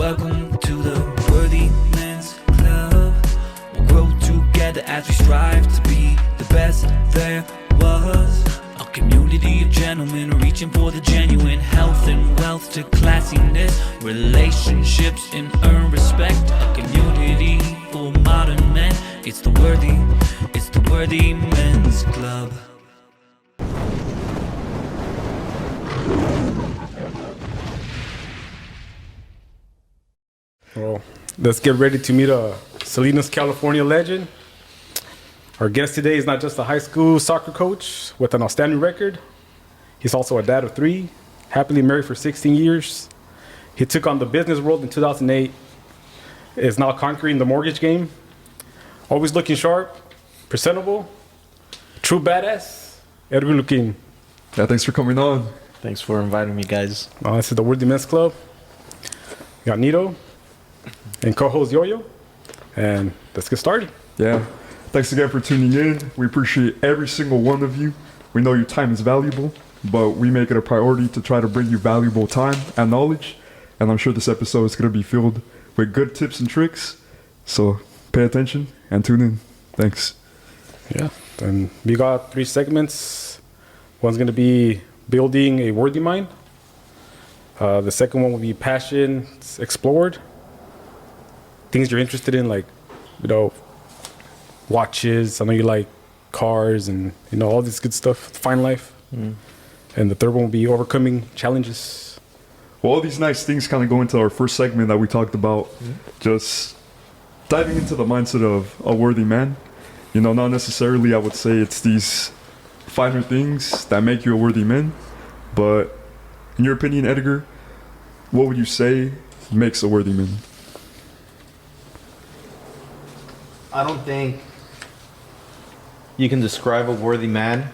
Welcome to the Worthy Men's Club. We'll grow together as we strive to be the best there was. A community of gentlemen reaching for the genuine, health and wealth to classiness, relationships and earn respect. A community for modern men. It's the Worthy Men's Club. Well, let's get ready to meet a Salinas, California legend. Our guest today is not just a high school soccer coach with an outstanding record. He's also a dad of 3, happily married for 16 years. He took on the business world in 2008, is now conquering the mortgage game. Always looking sharp, presentable, true badass, Edgar Luquin. Yeah, thanks for coming on. Thanks for inviting me, guys. This is the Worthy Men's Club. We got Nito and co-host Yo-Yo, and let's get started. Yeah, thanks again for tuning in. We appreciate every single one of you. We know your time is valuable, but we make it a priority to try to bring you valuable time and knowledge. And I'm sure this episode is going to be filled with good tips and tricks. So pay attention and tune in. Thanks. Yeah, and we got 3 segments. One's going to be building a worthy mind. The second one will be passions explored. Things you're interested in, like, watches. I know you like cars and, all this good stuff, fine life. And the third one will be overcoming challenges. Well, all these nice things kind of go into our first segment that we talked about. Just diving into the mindset of a worthy man. Not necessarily, I would say it's these finer things that make you a worthy man. But in your opinion, Edgar, what would you say makes a worthy man? I don't think you can describe a worthy man,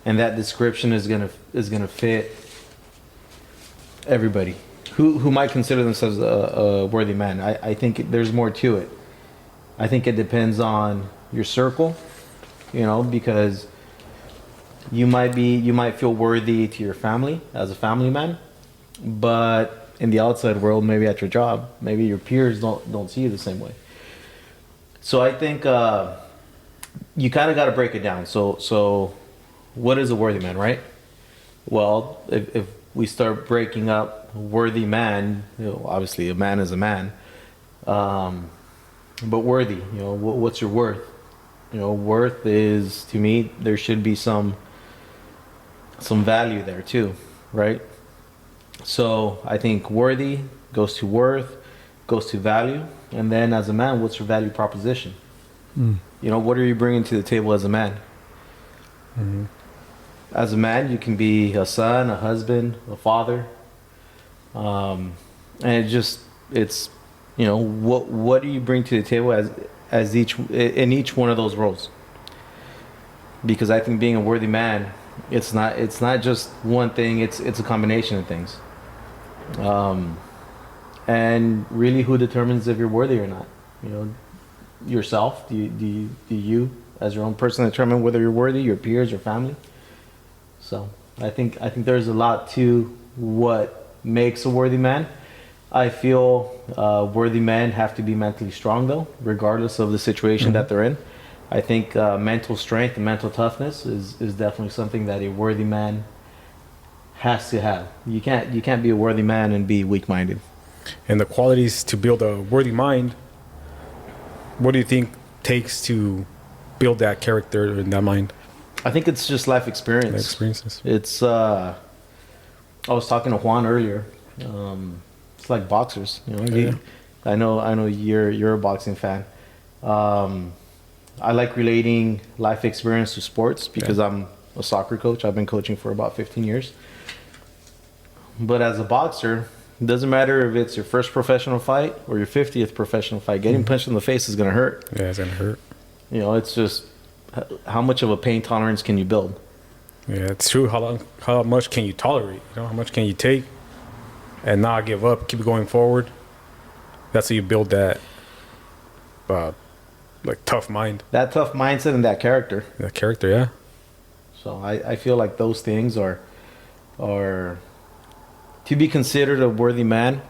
and that description is gonna fit everybody who might consider themselves a worthy man. I think there's more to it. I think it depends on your circle, because you might feel worthy to your family as a family man, but in the outside world, maybe at your job, maybe your peers don't see you the same way. So I think you kind of got to break it down. So what is a worthy man, right? Well, if we start breaking up worthy man, obviously a man is a man, but worthy, what's your worth? Worth is, to me, there should be some value there too, right? So I think worthy goes to worth, goes to value. And then as a man, what's your value proposition? What are you bringing to the table as a man? As a man, you can be a son, a husband, a father. And it's what do you bring to the table as in each one of those roles? Because I think being a worthy man, it's not just one thing, it's a combination of things. And really, who determines if you're worthy or not? Yourself. Do you, as your own person, determine whether you're worthy? Your peers, your family. So I think there's a lot to what makes a worthy man. I feel worthy men have to be mentally strong, though, regardless of the situation that they're in. I think mental strength and mental toughness is definitely something that a worthy man has to have. You can't be a worthy man and be weak-minded. And the qualities to build a worthy mind, what do you think takes to build that character and that mind? I think it's just life experience. Life experiences. It's I was talking to Juan earlier. It's like boxers, Yeah. I know you're a boxing fan. I like relating life experience to sports because I'm a soccer coach. I've been coaching for about 15 years. But as a boxer, it doesn't matter if it's your first professional fight or your 50th professional fight. Getting punched in the face is going to hurt. Yeah, it's going to hurt. It's just how much of a pain tolerance can you build? Yeah, it's true. How much can you tolerate? How much can you take and not give up, keep going forward? That's how you build that tough mind. That tough mindset and that character. That character, yeah. So I feel like those things are to be considered a worthy man.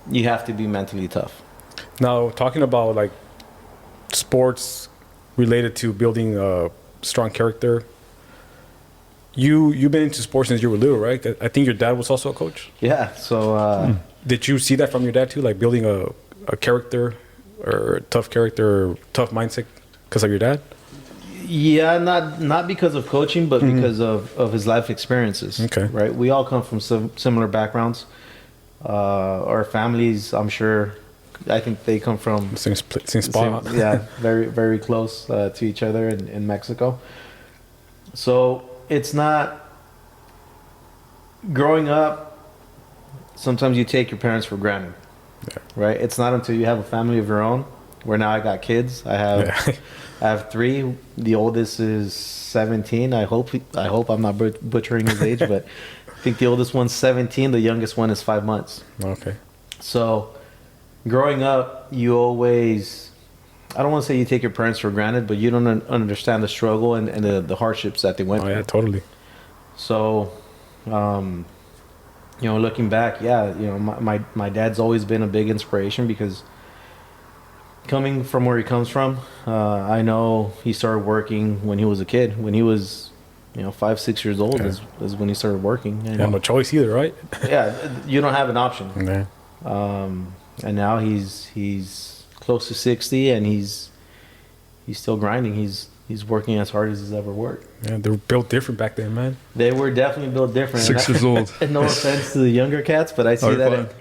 you have to be mentally tough. Now, talking about like sports related to building a strong character, you've been into sports since you were little, right? I think your dad was also a coach. Yeah. So Did you see that from your dad too, like building a character or a tough character or tough mindset because of your dad? yeah, not because of coaching, but because of his life experiences. Okay. Right. We all come from some similar backgrounds. Our families, I'm sure, I think they come from Same spot. yeah, very very close to each other in Mexico. So it's not growing up. Sometimes you take your parents for granted, right? It's not until you have a family of your own. Where now I got kids. I have 3. The oldest is 17. I hope I'm not butchering his age, but I think the oldest one's 17. The youngest one is 5 months. Okay. So, growing up, you always, I don't want to say you take your parents for granted, but you don't understand the struggle and the hardships that they went through. Oh yeah, totally. So, looking back, my dad's always been a big inspiration because coming from where he comes from, I know he started working when he was a kid. When he was, 5, 6 years old is when he started working. And You have no choice either, right? yeah, you don't have an option. Yeah. And now he's close to 60 and he's still grinding. He's working as hard as he's ever worked. Yeah, they were built different back then, man. They were definitely built different. 6 years old. And no offense to the younger cats, but I see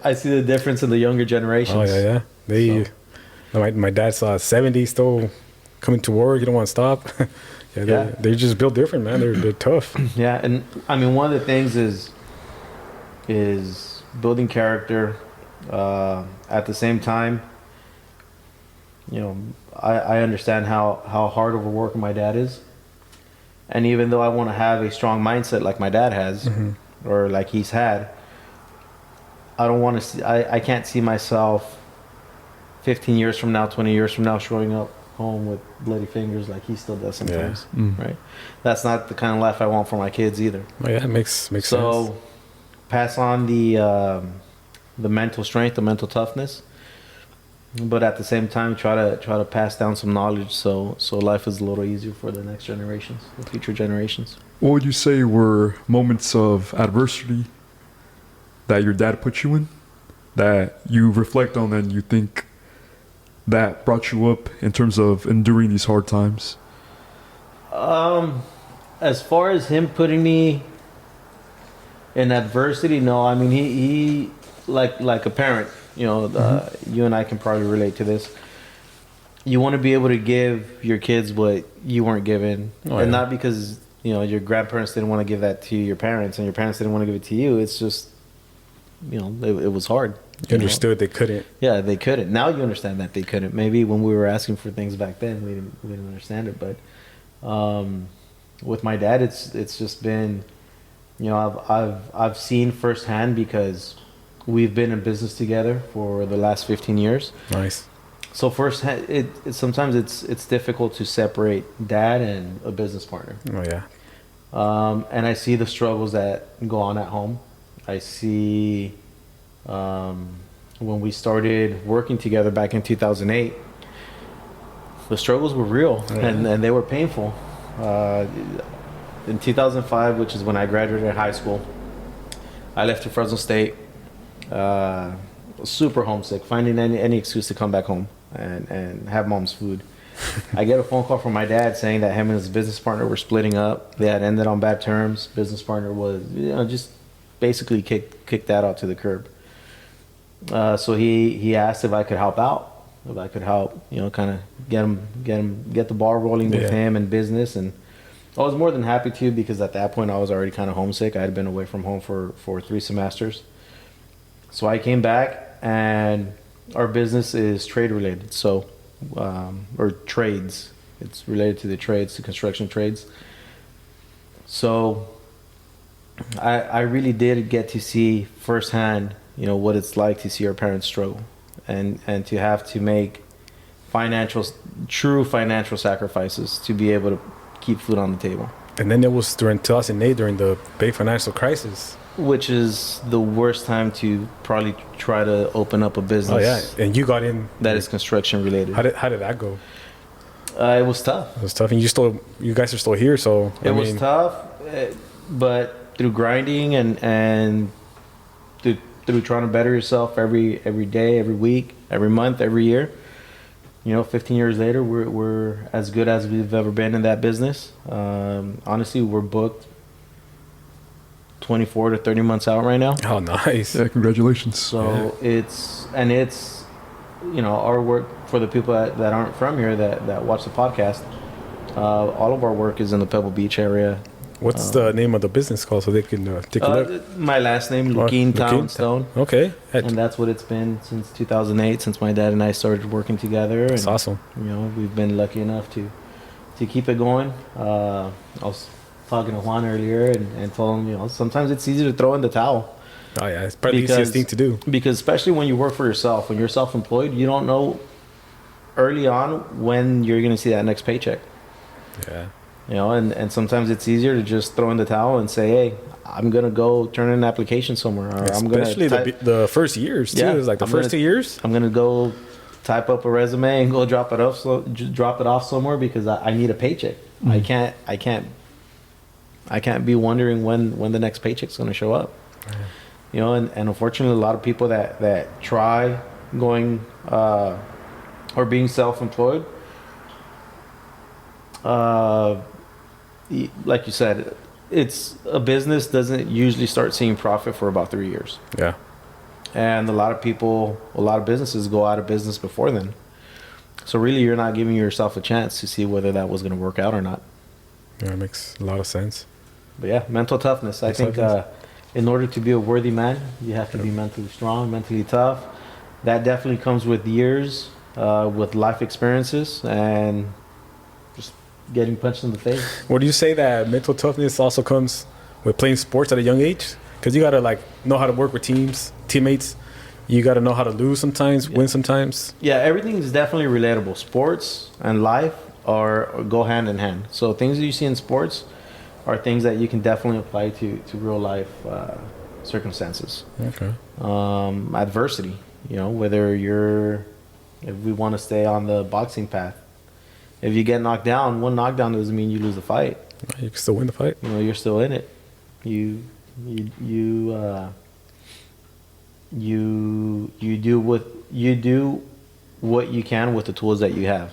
I see the difference in the younger generations. Oh yeah. My dad's 70, still coming to work. You don't want to stop. They're just built different, man. They're tough. Yeah, and I mean one of the things is building character. At the same time, I understand how hard of a worker my dad is, and even though I want to have a strong mindset like my dad has, or like he's had, I don't want to see. I can't see myself 15 years from now, 20 years from now, showing up home with bloody fingers like he still does sometimes. Right? That's not the kind of life I want for my kids either. Oh, yeah, it makes sense. So pass on the mental strength, the mental toughness, but at the same time try to pass down some knowledge so life is a little easier for the next generations, the future generations. What would you say were moments of adversity that your dad put you in that you reflect on and you think that brought you up in terms of enduring these hard times? As far as him putting me in adversity, no. I mean, he like a parent, you and I can probably relate to this. You want to be able to give your kids what you weren't given, and not because your grandparents didn't want to give that to your parents, and your parents didn't want to give it to you. It's just it was hard. You understood they couldn't. Yeah, they couldn't. Now you understand that they couldn't. Maybe when we were asking for things back then, we didn't understand it. But with my dad, it's just been, I've seen firsthand because we've been in business together for the last 15 years. Nice. So firsthand, sometimes it's difficult to separate dad and a business partner. Oh yeah. And I see the struggles that go on at home. I see. When we started working together back in 2008, the struggles were real and they were painful. In 2005, which is when I graduated high school, I left to Fresno State, super homesick, finding any excuse to come back home and have mom's food. I get a phone call from my dad saying that him and his business partner were splitting up. They had ended on bad terms. Business partner was, just basically kicked that out to the curb. So he asked if I could help out, if I could help, kind of get the ball rolling with him in business. And I was more than happy to, because at that point I was already kind of homesick. I had been away from home for 3 semesters. So I came back, and our business is trade related. So, or trades. It's related to the trades, to construction trades. So I really did get to see firsthand what it's like to see our parents struggle and to have to make true financial sacrifices to be able to keep food on the table. And then it was during 2008, during the big financial crisis. which is the worst time to probably try to open up a business. Oh yeah, and you got in. That is construction related. How did that go? It was tough. It was tough, and you guys are still here. So It was tough, but through grinding and through trying to better yourself every day, every week, every month, every year. 15 years later, we're as good as we've ever been in that business. Honestly, we're booked 24 to 30 months out right now. Oh, nice. Yeah, congratulations. So it's our work for the people that aren't from here that watch the podcast. All of our work is in the Pebble Beach area. What's the name of the business called so they can take a look? My last name, Luquin Town Stone. Okay. And that's what it's been since 2008, since my dad and I started working together. That's and, awesome. We've been lucky enough to keep it going. I was talking to Juan earlier and told him, sometimes it's easy to throw in the towel. Oh yeah, it's probably the easiest thing to do. Because especially when you work for yourself, when you're self-employed, you don't know early on when you're going to see that next paycheck. Yeah. And sometimes it's easier to just throw in the towel and say, hey, I'm going to go turn in an application somewhere. Or Especially I'm going the first years, too. Yeah, It's like the first 2 years. I'm going to go type up a resume and go drop it off somewhere because I need a paycheck. Mm. I can't be wondering when the next paycheck's going to show up. And unfortunately, a lot of people that try going or being self-employed, like you said, it's a business doesn't usually start seeing profit for about 3 years. Yeah. And a lot of businesses go out of business before then. So really, you're not giving yourself a chance to see whether that was going to work out or not. Yeah, it makes a lot of sense. But yeah, mental toughness. I think in order to be a worthy man, you have to be mentally strong, mentally tough. That definitely comes with years, with life experiences, and just getting punched in the face. Would you say that mental toughness also comes with playing sports at a young age? Because you got to know how to work with teammates. You got to know how to lose sometimes, win sometimes. Yeah, everything is definitely relatable. Sports and life go hand in hand. So things that you see in sports are things that you can definitely apply to real life circumstances. Okay. Adversity, if we want to stay on the boxing path, if you get knocked down, one knockdown doesn't mean you lose the fight. You can still win the fight. You're still in it. You do what you can with the tools that you have.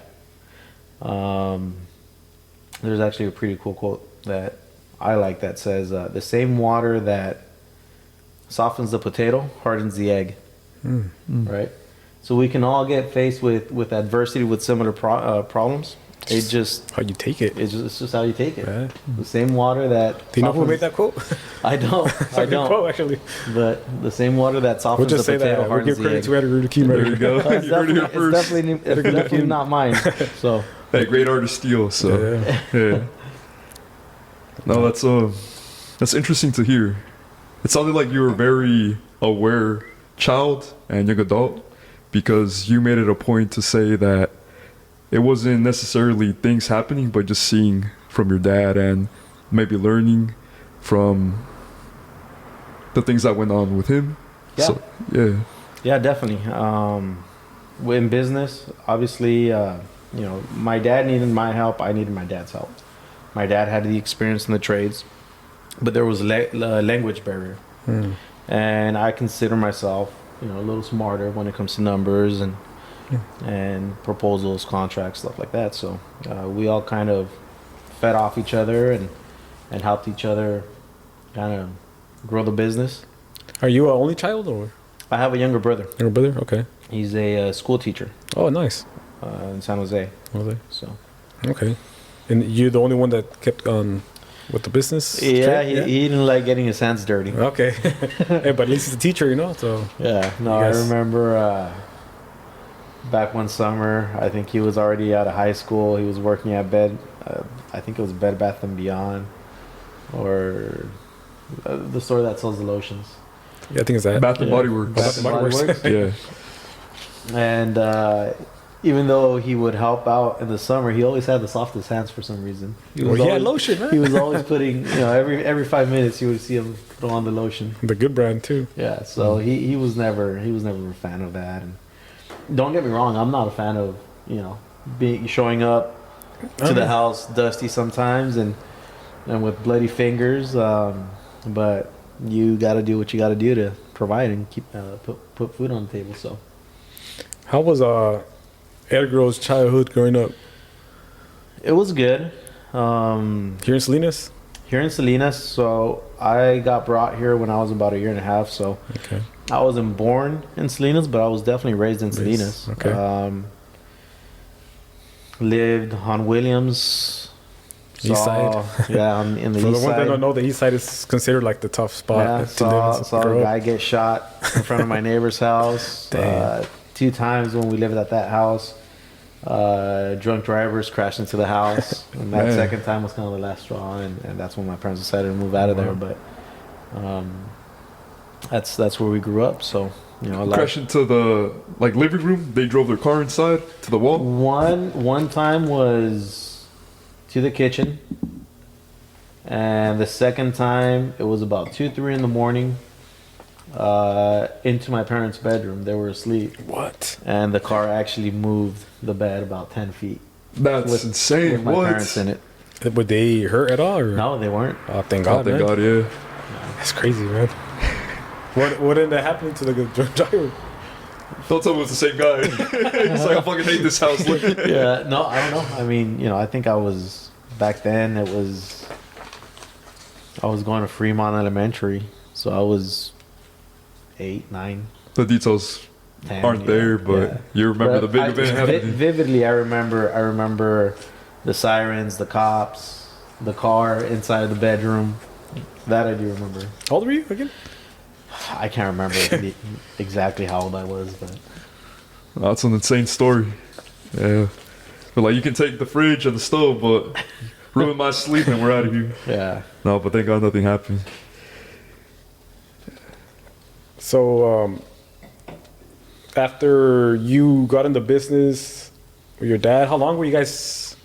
There's actually a pretty cool quote that I like that says, the same water that softens the potato hardens the egg. Right? So we can all get faced with adversity, with similar problems. It just how you take it. It's just how you take it. Yeah. The same water that. Do you know who made that quote? I don't. It's a good quote, actually. But the same water that softens We'll just the say potato that. We'll hardens give the credit egg. to Edgar King. There you go. It's definitely not mine. So. Hey, great artist steal. So yeah. No, that's interesting to hear. It sounded like you were a very aware child and young adult, because you made it a point to say that it wasn't necessarily things happening, but just seeing from your dad and maybe learning from the things that went on with him. Yeah. So, yeah. Yeah, definitely. In business, obviously, my dad needed my help. I needed my dad's help. My dad had the experience in the trades, but there was a language barrier. And I consider myself, a little smarter when it comes to numbers and proposals, contracts, stuff like that. So we all kind of fed off each other and helped each other kind of grow the business. Are you an only child, or? I have a younger brother. Younger brother? Okay. He's a school teacher. Oh, nice. In San Jose. So. Okay. And you're the only one that kept on with the business? Yeah, he didn't like getting his hands dirty. Okay. Hey, but at least he's a teacher, so. Yeah. No, I remember back one summer, I think he was already out of high school. He was working at I think it was Bed Bath & Beyond, or the store that sells the lotions. Yeah, I think it's that. Bath and Body Works. Bath and Body Works. Yeah. And even though he would help out in the summer, he always had the softest hands for some reason. He Well, he had always, lotion, right? he was always putting, every 5 minutes you would see him put on the lotion. The good brand too. Yeah, so he was never a fan of that. And don't get me wrong, I'm not a fan of showing up to the house dusty sometimes and with bloody fingers. But you got to do what you got to do to provide and keep put food on the table. So How was Edgar's childhood growing up it was good. here in Salinas? Here in Salinas, so I got brought here when I was about a year and a half. So Okay. I wasn't born in Salinas, but I was definitely raised in Salinas. Okay. Lived on Williams. East side. Yeah, in the For east the ones that side. don't know, the east side is considered like the tough spot. Yeah, to live and saw grow a up. guy get shot in front of my neighbor's house. Damn. 2 times when we lived at that house. Drunk drivers crashed into the house. And that Man. second time was kind of the last straw. And that's when my parents decided to move out of there. But that's where we grew up. So, Crashed into the living room. They drove their car inside to the wall. One time was to the kitchen. And the second time, it was about 2-3 in the morning. Into my parents' bedroom. They were asleep. What? And the car actually moved the bed about 10 feet. That's insane. With my What? parents in it. Would they hurt at all? Or? No, they weren't. Oh, thank Oh, God. thank man. God, yeah. That's crazy, man. What ended up happening to the drunk driver? Don't tell me it was the same guy. He's like, I fucking hate this house. Look. Yeah, no, I don't know. I mean, I think I was, back then, I was going to Fremont Elementary. So I was 8, 9, The details 10. aren't there, but you remember the big event happening. Vividly, I remember the sirens, the cops, the car inside of the bedroom. That I do remember. How old were you again? I can't remember exactly how old I was, but That's an insane story. Yeah. But you can take the fridge and the stove, but ruin my sleep and we're out of here. yeah. No, but thank God nothing happened. So, after you got into business with your dad, how long were you guys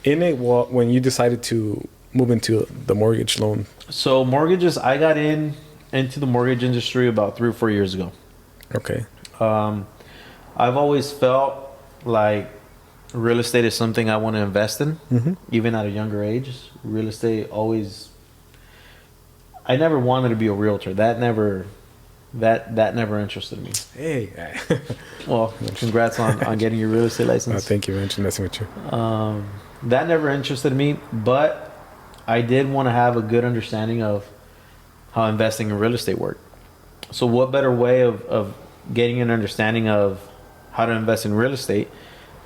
in it when you decided to move into the mortgage loan? So mortgages, I got into the mortgage industry about 3 or 4 years ago. Okay. I've always felt like real estate is something I want to invest in, even at a younger age. Real estate I never wanted to be a realtor. That never interested me. Hey. Well, congrats on getting your real estate license. Thank you, man. Just messing with you. That never interested me, but I did want to have a good understanding of how investing in real estate worked. So what better way of getting an understanding of how to invest in real estate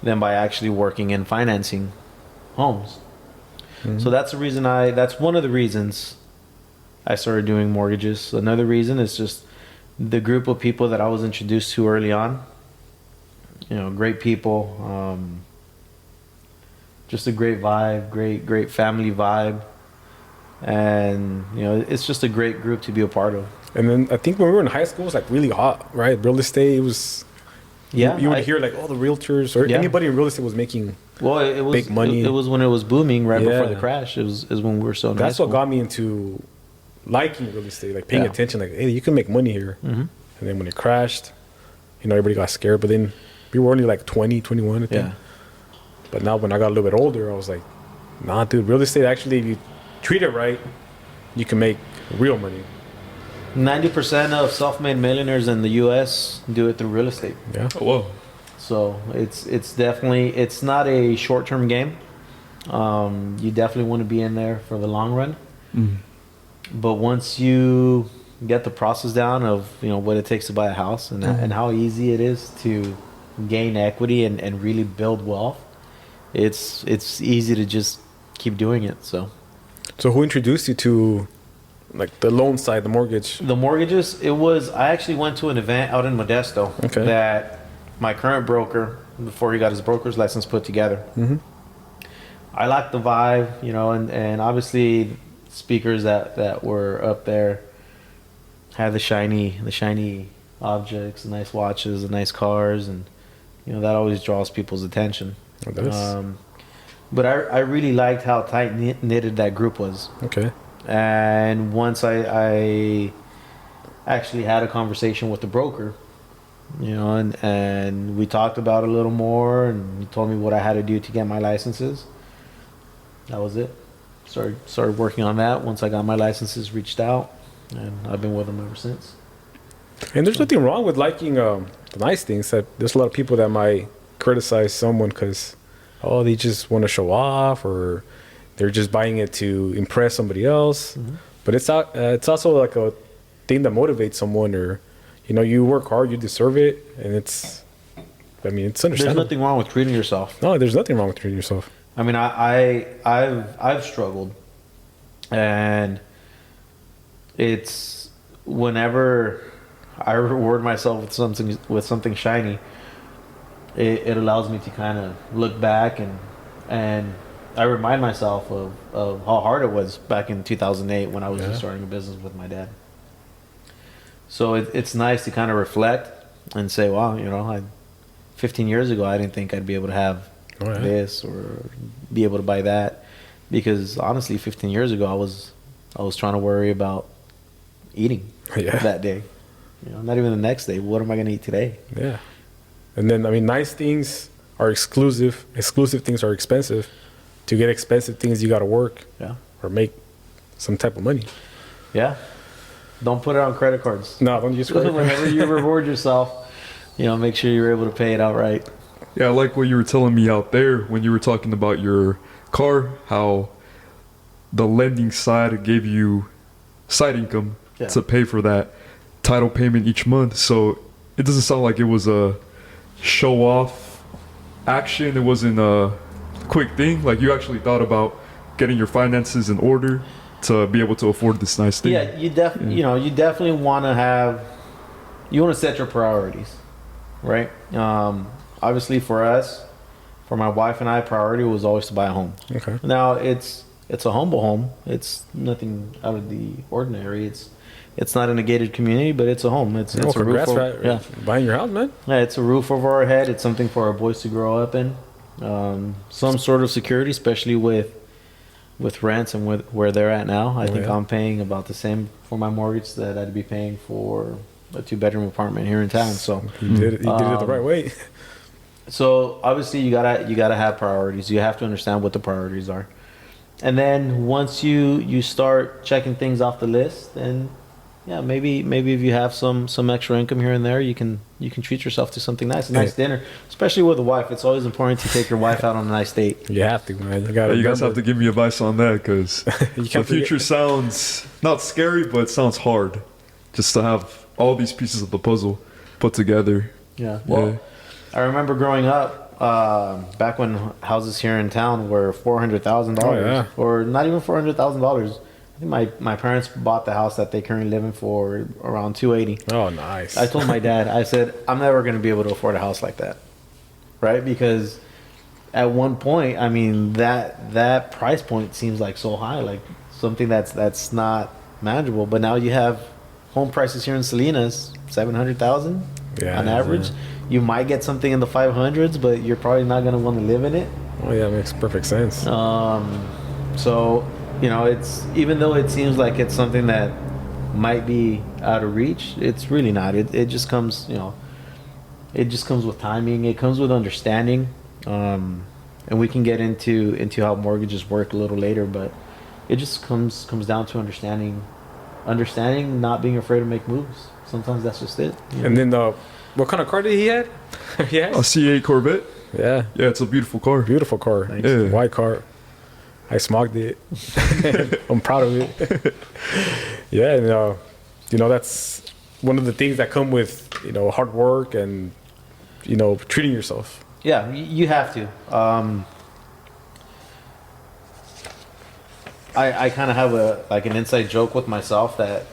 than by actually working in financing homes? So that's one of the reasons I started doing mortgages. Another reason is just the group of people that I was introduced to early on. Great people, just a great vibe, great family vibe. And it's just a great group to be a part of. And then I think when we were in high school, it was like really hot, right? Real estate, it was. Yeah, You would hear like all the realtors or anybody in real estate was making. Well, it was big money. It was when it was booming, right Yeah. before the crash. Is when we were still in high That's school. what got me into liking real estate, like paying Yeah. attention. Like, hey, you can make money here. And then when it crashed, everybody got scared. But then we were only like 20, 21, I think. Yeah. But now when I got a little bit older, I was like, nah, dude, real estate actually, if you treat it right, you can make real money. 90% of self-made millionaires in the U.S. do it through real estate. Yeah. Oh, whoa. So it's definitely, it's not a short-term game. You definitely want to be in there for the long run. But once you get the process down of what it takes to buy a house and how easy it is to gain equity and really build wealth, it's easy to just keep doing it. So who introduced you to like the loan side, the mortgage? the mortgages, I actually went to an event out in Modesto that my current broker, before he got his broker's license put together. I liked the vibe, and obviously speakers that were up there had the shiny objects, the nice watches, the nice cars, and that always draws people's attention. It does. But I really liked how tight knitted that group was. Okay. And once I actually had a conversation with the broker, and we talked about it a little more, and he told me what I had to do to get my licenses. That was it. Started working on that. Once I got my licenses, reached out, and I've been with them ever since. And there's nothing wrong with liking the nice things. That there's a lot of people that might criticize someone because, they just want to show off, or they're just buying it to impress somebody else. Mm-hmm. But it's also like a thing that motivates someone, or you work hard, you deserve it, and it's understandable. There's nothing wrong with treating yourself. No, there's nothing wrong with treating yourself. I mean, I've struggled, and it's whenever I reward myself with something shiny, it allows me to kind of look back and I remind myself of how hard it was back in 2008 when I was just starting a business with my dad. So it's nice to kind of reflect and say, wow, 15 years ago I didn't think I'd be able to have this or be able to buy that, because honestly 15 years ago I was trying to worry about eating that day, not even the next day. What am I going to eat today? Yeah. And then nice things are exclusive things are expensive. To get expensive things you got to work or make some type of money. Don't put it on credit cards. No, don't use credit cards. Whenever you reward yourself, make sure you're able to pay it outright. Yeah, I like what you were telling me out there when you were talking about your car, how the lending side gave you side income to pay for that title payment each month. So it doesn't sound like it was a show off action. It wasn't a quick thing. Like, you actually thought about getting your finances in order to be able to afford this nice thing. Yeah, you definitely want to set your priorities, right? Obviously for my wife and I, priority was always to buy a home. Okay. Now it's a humble home. It's nothing out of the ordinary. It's not in a gated community, but it's a home. It's a roof over, buying your house, man. Yeah, it's a roof over our head. It's something for our boys to grow up in. Some sort of security, especially with rents and where they're at now. I think I'm paying about the same for my mortgage that I'd be paying for a 2-bedroom apartment here in town. So you did it the right way. So obviously you gotta have priorities. You have to understand what the priorities are, and then once you start checking things off the list, then maybe if you have some extra income here and there, you can treat yourself to something nice, a nice dinner, especially with a wife. It's always important to take your wife out on a nice date. You have to, man. You guys have to give me advice on that, because the future sounds not scary, but it sounds hard, just to have all these pieces of the puzzle put together. Yeah. Well, I remember growing up, back when houses here in town were $400,000, or not even $400,000. I think my parents bought the house that they currently live in for around $280,000. Oh, nice. I told my dad, I said, I'm never going to be able to afford a house like that, right? Because at one point, I mean, that price point seems like so high, like something that's not manageable. But now you have home prices here in Salinas, $700,000 on average. You might get something in the 500s, but you're probably not going to want to live in it. Oh yeah, it makes perfect sense. So, it's, even though it seems like it's something that might be out of reach, it's really not. It just comes, it just comes with timing. It comes with understanding. And we can get into how mortgages work a little later, but it just comes down to understanding, not being afraid to make moves. Sometimes that's just it. And then what kind of car did he have? A C8 Corvette. Yeah, it's a beautiful car. Beautiful car. Nice. White car. I smogged it. I'm proud of it. Yeah, and that's one of the things that come with hard work and treating yourself. Yeah, you have to. I kind of have an inside joke with myself that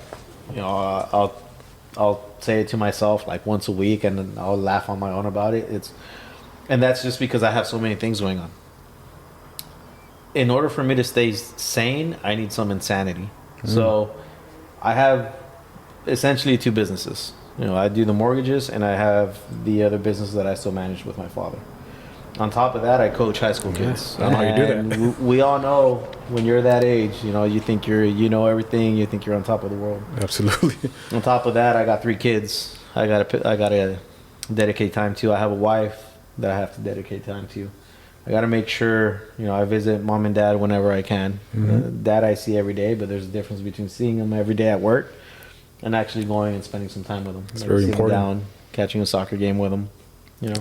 I'll say it to myself like once a week, and then I'll laugh on my own about it. And that's just because I have so many things going on. In order for me to stay sane, I need some insanity. So I have essentially 2 businesses. I do the mortgages, and I have the other business that I still manage with my father. On top of that, I coach high school kids. I don't know how you do that. And we all know when you're that age, you think you know everything, you think you're on top of the world. Absolutely. On top of that, I got 3 kids. I gotta dedicate time to. I have a wife that I have to dedicate time to. I gotta make sure I visit mom and dad whenever I can. Dad I see every day, but there's a difference between seeing him every day at work and actually going and spending some time with him. It's very important. Down, catching a soccer game with him.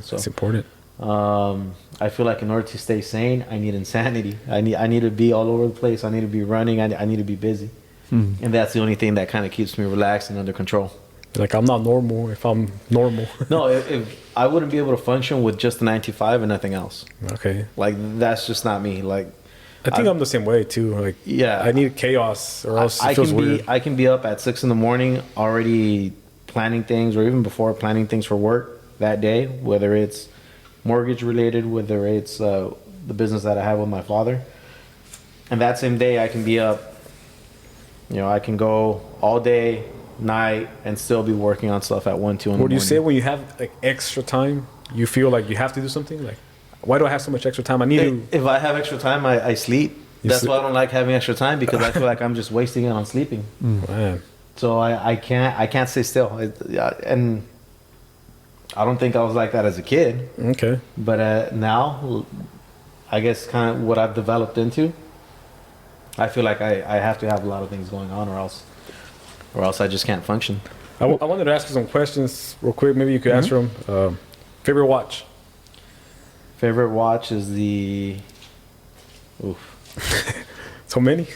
So it's important. I feel like in order to stay sane, I need insanity. I need to be all over the place. I need to be running. I need to be busy, and that's the only thing that kind of keeps me relaxed and under control. Like, I'm not normal if I'm normal. No, if I wouldn't be able to function with just the 9 to 5 and nothing else. Okay. Like, that's just not me. Like, I think I'm the same way too. Like, yeah, I need chaos or else it feels weird. I can be up at 6 a.m. already planning things, or even before planning things for work that day, whether it's mortgage related, whether it's the business that I have with my father. And that same day, I can be up. I can go all day, night, and still be working on stuff at 1, 2 in the morning. What do you say when you have like extra time? You feel like you have to do something? Like, why do I have so much extra time? I need to. If I have extra time, I sleep. That's why I don't like having extra time, because I feel like I'm just wasting it on sleeping. Man. So I can't stay still. And I don't think I was like that as a kid. Okay. But now, I guess kind of what I've developed into, I feel like I have to have a lot of things going on, or else I just can't function. I wanted to ask you some questions real quick. Maybe you could answer them. Favorite watch? Favorite watch is the... Oof. So many?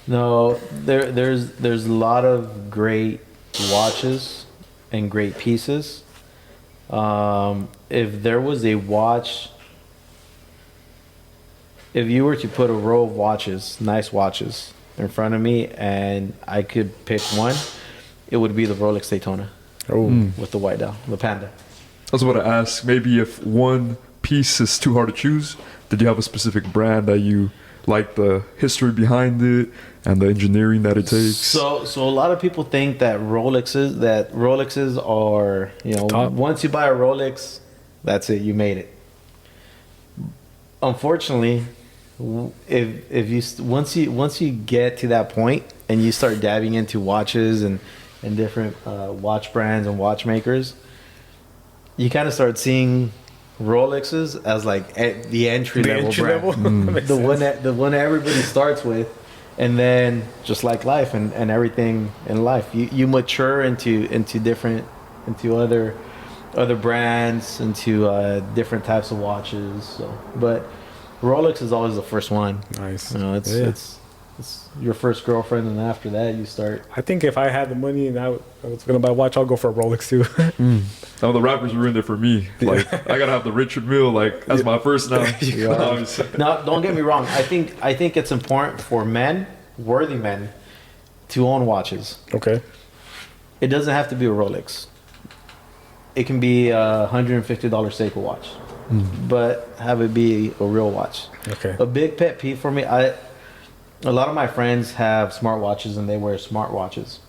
No, there's a lot of great watches and great pieces. If there was a watch, if you were to put a row of watches, nice watches, in front of me and I could pick one, it would be the Rolex Daytona. With the white dial, the Panda. I was about to ask, maybe if one piece is too hard to choose, did you have a specific brand that you like, the history behind it and the engineering that it takes? So a lot of people think that Rolexes are, Top. Once you buy a Rolex, that's it, you made it. Unfortunately, if you once you get to that point and you start dabbing into watches and different watch brands and watchmakers, you kind of start seeing Rolexes as like the entry level brand. the one that everybody starts with, and then just like life and everything in life, you mature into other brands, into different types of watches. So, but Rolex is always the first one. Nice. It's your first girlfriend, and after that you start. I think if I had the money and I was gonna buy a watch, I'll go for a Rolex too. Now the rappers ruined it for me. Like, I gotta have the Richard Mille, like, as my first now. Now, don't get me wrong. I think it's important for men, worthy men, to own watches. Okay. It doesn't have to be a Rolex. It can be a $150 Seiko watch, but have it be a real watch. Okay. A big pet peeve for me. A lot of my friends have smartwatches and they wear smartwatches.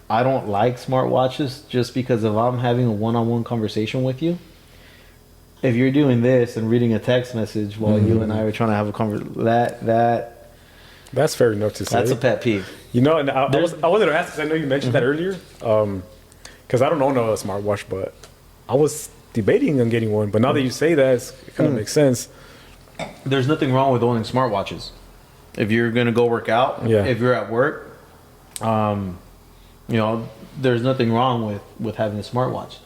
I don't like smartwatches just because if I'm having a one-on-one conversation with you, if you're doing this and reading a text message while you and I are trying to have a conversation, that's fair enough to say. That's a pet peeve. And I wanted to ask, because I know you mentioned that earlier, because I don't own a smartwatch, but I was debating on getting one. But now that you say that, it kind of makes sense. There's nothing wrong with owning smartwatches. If you're gonna go work out, if you're at work, there's nothing wrong with having a smartwatch.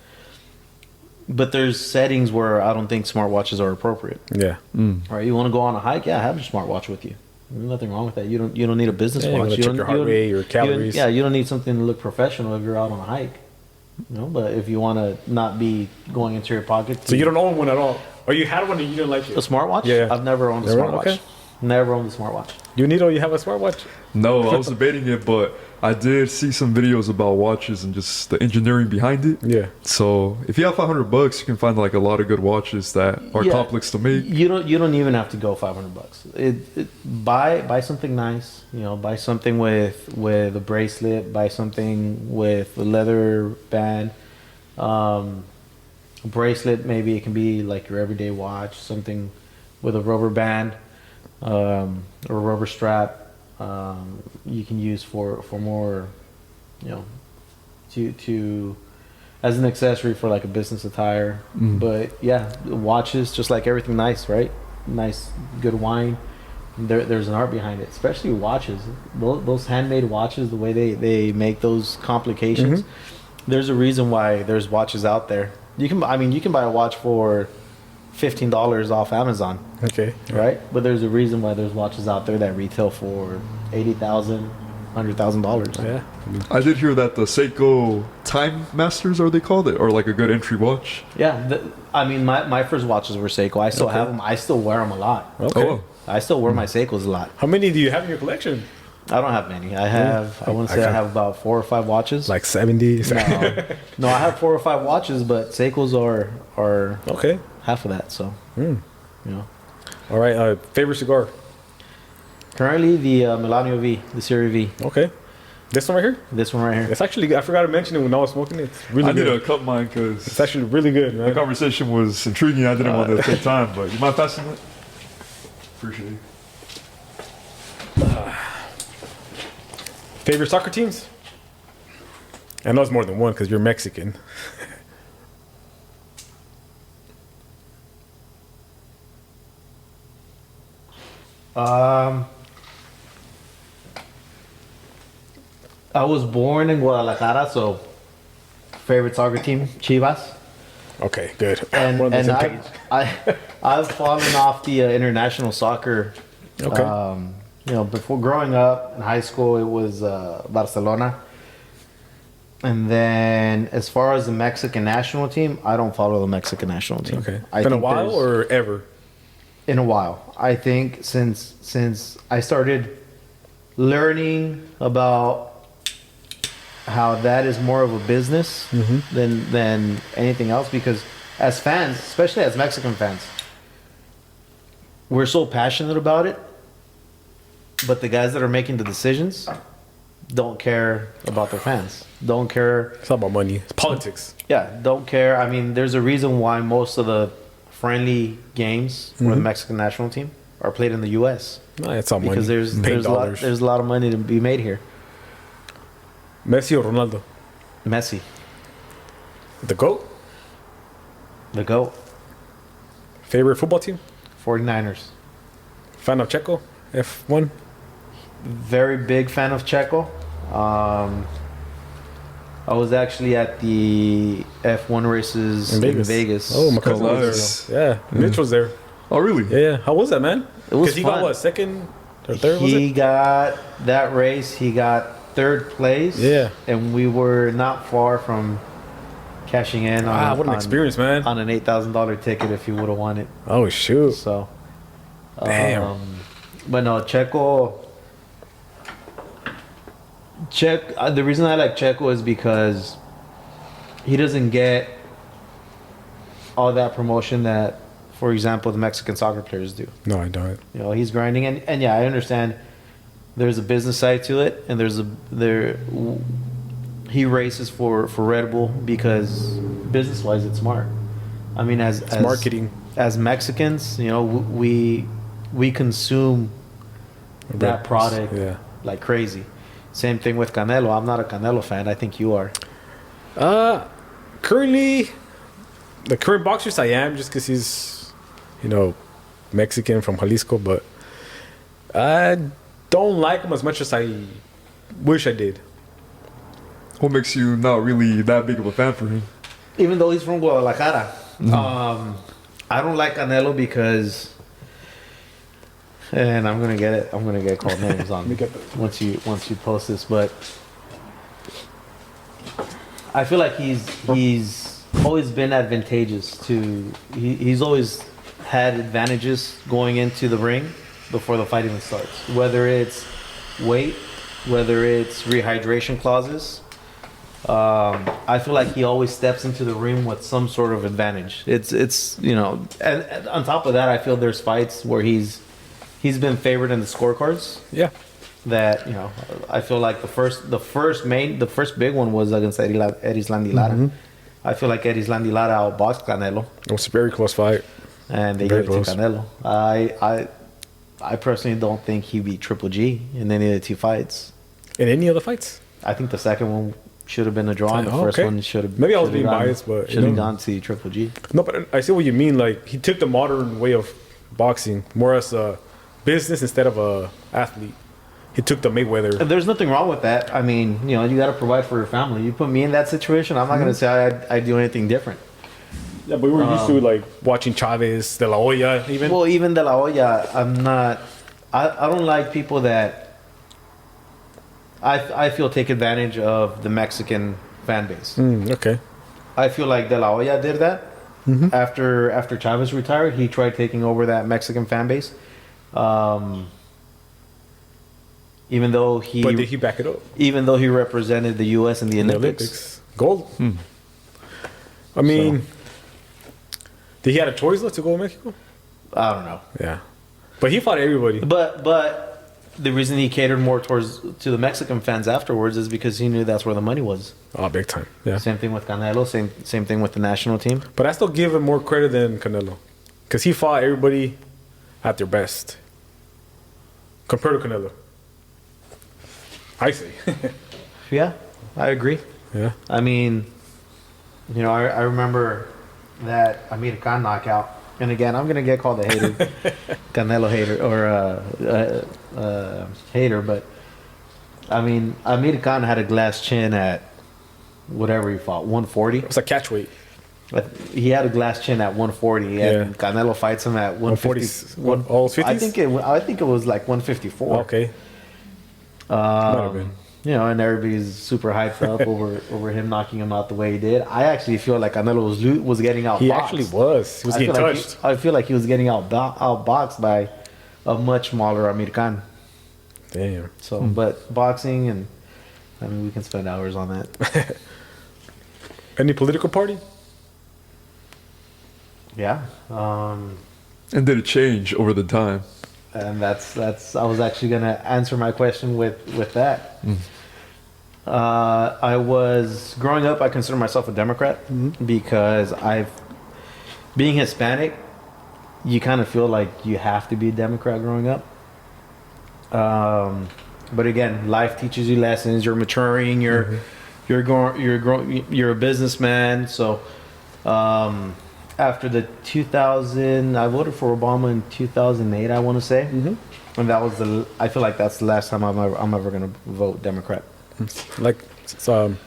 But there's settings where I don't think smartwatches are appropriate. Yeah. Right? You want to go on a hike? Yeah, have your smartwatch with you. There's nothing wrong with that. You don't need a business watch. You check your heart rate, your calories. You don't need something to look professional if you're out on a hike. But if you want to not be going into your pocket. So you don't own one at all? Or you had one and you didn't like it? A smartwatch? Yeah. I've never owned a smartwatch. Okay. Never owned a smartwatch. You have a smartwatch? No, I was debating it, but I did see some videos about watches and just the engineering behind it. Yeah. So if you have $500, you can find like a lot of good watches that are complex to make. You don't even have to go $500. Buy something nice. Buy something with a bracelet. Buy something with a leather band. Bracelet, maybe it can be like your everyday watch, something with a rubber band or a rubber strap. You can use for more, you know, to as an accessory for like a business attire. But yeah, watches, just like everything nice, right? Nice, good wine. There's an art behind it, especially watches. Those handmade watches, the way they make those complications. There's a reason why there's watches out there. You can buy a watch for $15 off Amazon. Okay. Right? But there's a reason why there's watches out there that retail for $80,000, $100,000. Yeah. I did hear that the Seiko Time Masters, are they called it, or like a good entry watch? Yeah. My first watches were Seiko. I still have them. I still wear them a lot. Okay. Oh. I still wear my Seikos a lot. How many do you have in your collection? I don't have many. I want to say I have about 4 or 5 watches. Like 70? No, I have 4 or 5 watches, but Seikos are Okay. half of that. So, you know. All right. Favorite cigar? Currently, the Milanio V, the Serie V. Okay. This one right here? This one right here. It's actually, I forgot to mention it when I was smoking it. It's really I need good. to cut mine because It's actually really good, the man. conversation was intriguing. I didn't want to take time, but you mind passing it? Appreciate it. Favorite soccer teams? I know it's more than one because you're Mexican. I was born in Guadalajara, so favorite soccer team, Chivas. Okay, good. And We're on the and same page. I've fallen off the international soccer. Okay. You know, before growing up in high school, it was Barcelona. And then, as far as the Mexican national team, I don't follow the Mexican national team. Okay. I Been a think while there's- or ever? In a while. I think since I started learning about how that is more of a business than anything else, because as fans, especially as Mexican fans, we're so passionate about it, but the guys that are making the decisions don't care about their fans. Don't care. It's all about money. It's politics. Yeah, don't care. I mean, there's a reason why most of the friendly games for the Mexican national team are played in the U.S. Nah, it's all money. because there's Paid a lot, dollars. there's a lot of money to be made here. Messi or Ronaldo? Messi, The GOAT? the GOAT, Favorite football team? 49ers. Fan of Checo? F1? Very big fan of Checo. I was actually at the F1 races in Vegas. Oh, my cousin Oh, was there. Yeah, Mitch was there. Oh, really? Yeah. How was that, man? It was Because he got fun. what, second or third? Was He it? got that race. He got third place. Yeah. And we were not far from cashing in on, What an experience, man. on an $8,000 ticket if he would have won it. Oh shoot. So, Damn. but no, Checo. The reason I like Checo is because he doesn't get all that promotion that, for example, the Mexican soccer players do. No, I don't. You know, he's grinding, and yeah, I understand. There's a business side to it, and he races for Red Bull because business wise, it's smart. I mean, as marketing. as Mexicans, you know, we consume that product Yeah. like crazy. Same thing with Canelo. I'm not a Canelo fan. I think you are. Currently, the current boxers I am just because he's, Mexican from Jalisco, but I don't like him as much as I wish I did. What makes you not really that big of a fan for him? Even though he's from Guadalajara, I don't like Canelo because, and I'm gonna get it. I'm gonna get called names on once you post this, but I feel like he's always been advantageous to. He's always had advantages going into the ring before the fight even starts. Whether it's weight, whether it's rehydration clauses. I feel like he always steps into the ring with some sort of advantage. It's and on top of that, I feel there's fights where he's been favored in the scorecards. Yeah. That I feel like the first big one was against Erislandy Lara, I feel like Eddie Lara outboxed Canelo, It was a very close fight. and they Very gave it to close. Canelo. I personally don't think he beat Triple G in any of the two fights. In any other fights? I think the second one should have been a draw, and the Oh, first okay. one should have. Maybe I was being biased, but, should have you know. gone to Triple G. No, but I see what you mean. Like, he took the modern way of boxing more as a business instead of a athlete. He took the Mayweather. And there's nothing wrong with that. I mean, you know, you got to provide for your family. You put me in that situation, I'm not going to say I'd do anything different. Yeah, but we were used to, like, watching Chavez, De La Hoya, even. Well, even De La Hoya, I'm not. I don't like people that I feel take advantage of the Mexican fan base. Okay. I feel like De La Hoya did that after Chavez retired. He tried taking over that Mexican fan base. Even though But did he back it up? even though he represented the U.S. in the In the Olympics. Gold. I mean, did he have a choice to go to Mexico? I don't know. Yeah. But he fought everybody. But the reason he catered more to the Mexican fans afterwards is because he knew that's where the money was. Oh, big time. Yeah. Same thing with Canelo. Same thing with the national team. But I still give him more credit than Canelo. Because he fought everybody at their best. Compared to Canelo. I say. Yeah, I agree. Yeah. I mean, you know, I remember that Amir Khan knockout. And again, I'm gonna get called a hater, Canelo hater or hater, but I mean, Amir Khan had a glass chin at whatever he fought, 140. It was a catch weight. But he had a glass chin at 140, and Yeah. Canelo fights him at 150. 140s. All 50s? I think it was like 154. Okay. Might have been. You know, and everybody's super hyped up over him knocking him out the way he did. I actually feel like Canelo was getting outboxed. He actually was. He was getting touched. I feel like he was getting outboxed by a much smaller Amir Khan. Damn. So, but boxing, and I mean, we can spend hours on that. Any political party? Yeah. And did it change over the time? And that's I was actually gonna answer my question with that. I was growing up. I consider myself a Democrat because being Hispanic, you kind of feel like you have to be a Democrat growing up. But again, life teaches you lessons. You're maturing. You're a businessman. So after the 2000, I voted for Obama in 2008. I want to say, and that was I feel like that's the last time I'm ever gonna vote Democrat. Like, same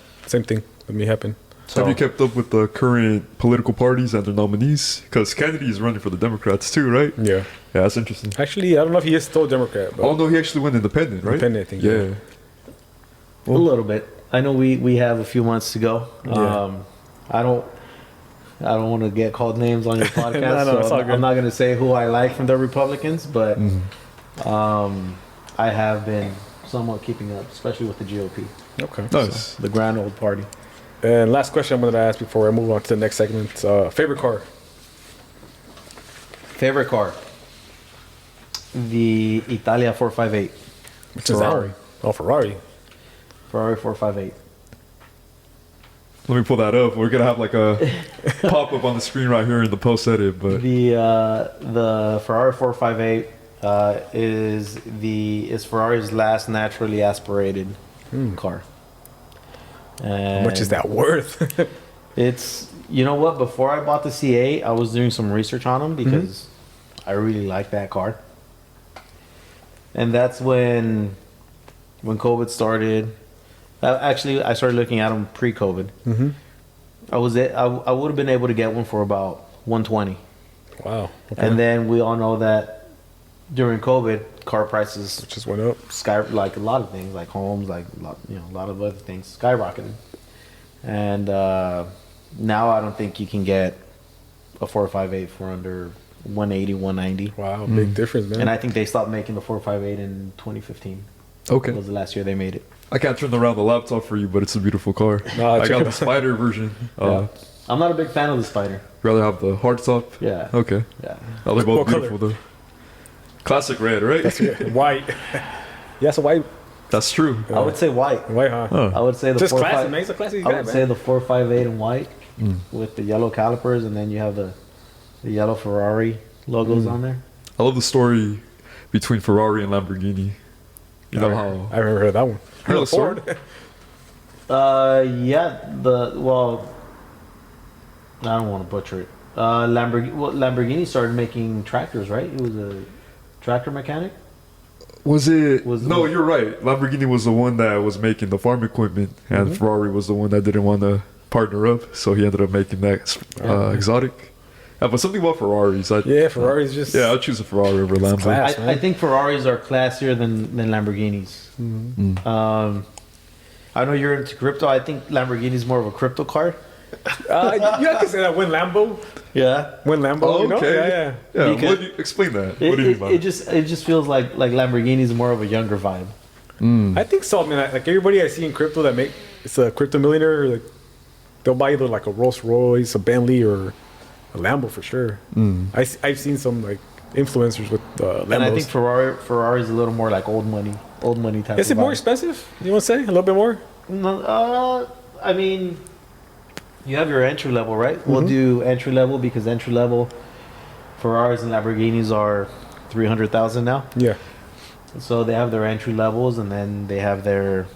thing with me happened. So, Have you kept up with the current political parties and their nominees? Because Kennedy is running for the Democrats too, right? Yeah. Yeah, that's interesting. Actually, I don't know if he is still Democrat. But Oh no, he actually went independent, right? Independent, I think, Yeah. a little bit. I know we have a few months to go. Yeah. I don't want to get called names on your podcast, No, it's all so good. I'm not going to say who I like from the Republicans, but I have been somewhat keeping up, especially with the GOP, Okay. Nice. the grand old party. And last question I'm going to ask before I move on to the next segment. Favorite car? Favorite car? The Italia 458. Which is Ferrari. that? Oh, Ferrari. Ferrari 458. Let me pull that up. We're gonna have like a pop up on the screen right here in the post edit, but The Ferrari 458 is Ferrari's last naturally aspirated car. How much is that worth? It's, you know what? Before I bought the C8, I was doing some research on them because I really like that car. And that's when COVID started. Actually, I started looking at them pre-COVID. I would have been able to get one for about 120. Wow. Okay. And then we all know that during COVID, car prices Just went up. like a lot of things, like homes, like a lot of other things skyrocketed. And now I don't think you can get a 458 for under 180, 190. Wow, big difference, man. And I think they stopped making the 458 in 2015. okay. Was the last year they made it. I can't turn around the laptop for you, but it's a beautiful car. No, I check got it the out. Spider version. I'm not a big fan of the Spider. Rather have the hard top. Yeah. Okay. Yeah. Oh, they're What both color? beautiful though. Classic red, right? White. Yeah, so white. That's true. I would say white. White, huh? Oh. I would say the Just 458 classic, man. It's a classic I guy, would man. say the 458 in white. with the yellow calipers, and then you have the yellow Ferrari logos on there. I love the story between Ferrari and Lamborghini. You know how I never heard of that one. Heard of the story? Well, I don't want to butcher it. Lamborghini started making tractors, right? It was a tractor mechanic. Was it? No, was- you're right. Lamborghini was the one that was making the farm equipment, and Ferrari was the one that didn't want to partner up, so he ended up making that exotic. Yeah, but something about Ferraris. Ferrari's just... Yeah, I'll choose a Ferrari over Lambo. class. I think Ferraris are classier than Lamborghinis. I know you're into crypto. I think Lamborghini's more of a crypto car. I can say that. When Lambo. Yeah. When Lambo, Oh, you know? okay. Yeah. Yeah, Because- what do you, explain that. What do you mean by It just feels like Lamborghini's more of a younger vibe. I think so. I mean, like everybody I see in crypto that it's a crypto millionaire, like they'll buy either like a Rolls Royce, a Bentley, or a Lambo for sure. I've seen some like influencers with Lambos. And I think Ferrari's a little more like old money type. Is it of more vibe. expensive? You want to say a little bit more? No, I mean, you have your entry level, right? We'll do entry level because entry level Ferraris and Lamborghinis are 300,000 now. Yeah. So they have their entry levels, and then they have their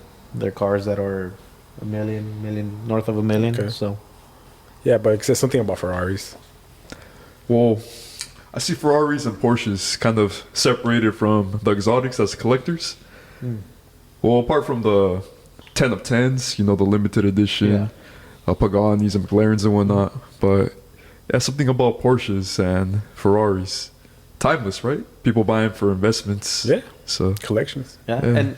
cars that are a million, north of $1 million. Okay. So Yeah, but it says something about Ferraris. Well, I see Ferraris and Porsches kind of separated from the exotics as collectors. Well, apart from the 10 of 10s, you know, the limited edition, Paganis and McLarens and whatnot. But yeah, something about Porsches and Ferraris. Timeless, right? People buying for investments. Yeah. So Collections. yeah, Yeah. and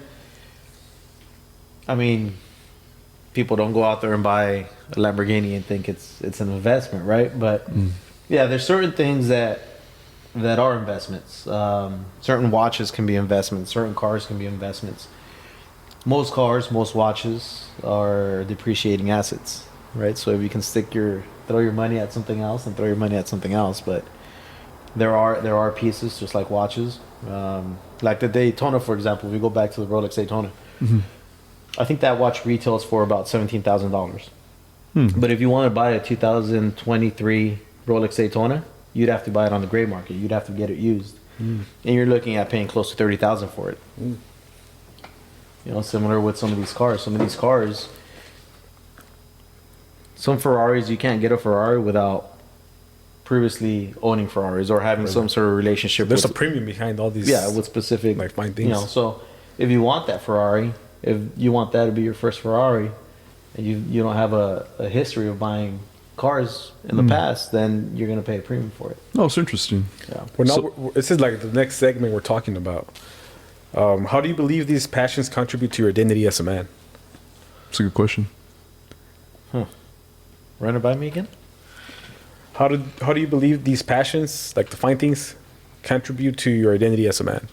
I mean, people don't go out there and buy a Lamborghini and think it's an investment, right? But yeah, there's certain things that are investments. Certain watches can be investments. Certain cars can be investments. Most cars, most watches are depreciating assets, right? So if you can throw your money at something else and throw your money at something else, but there are pieces just like watches, like the Daytona, for example. If we go back to the Rolex Daytona, I think that watch retails for about $17,000. But if you want to buy a 2023 Rolex Daytona, you'd have to buy it on the gray market. You'd have to get it used, and you're looking at paying close to $30,000 for it. You know, similar with some of these cars. Some Ferraris, you can't get a Ferrari without previously owning Ferraris or having some sort of relationship. There's a with, premium behind all these. with specific like fine You know, things. so if you want that Ferrari, if you want that to be your first Ferrari, and you don't have a history of buying cars in the past, then you're gonna pay a premium for it. oh, it's interesting. Yeah. This is like the next segment we're talking about. How do you believe these passions contribute to your identity as a man? It's a good question. Run it by me again. How do you believe these passions, like the fine things, contribute to your identity as a man?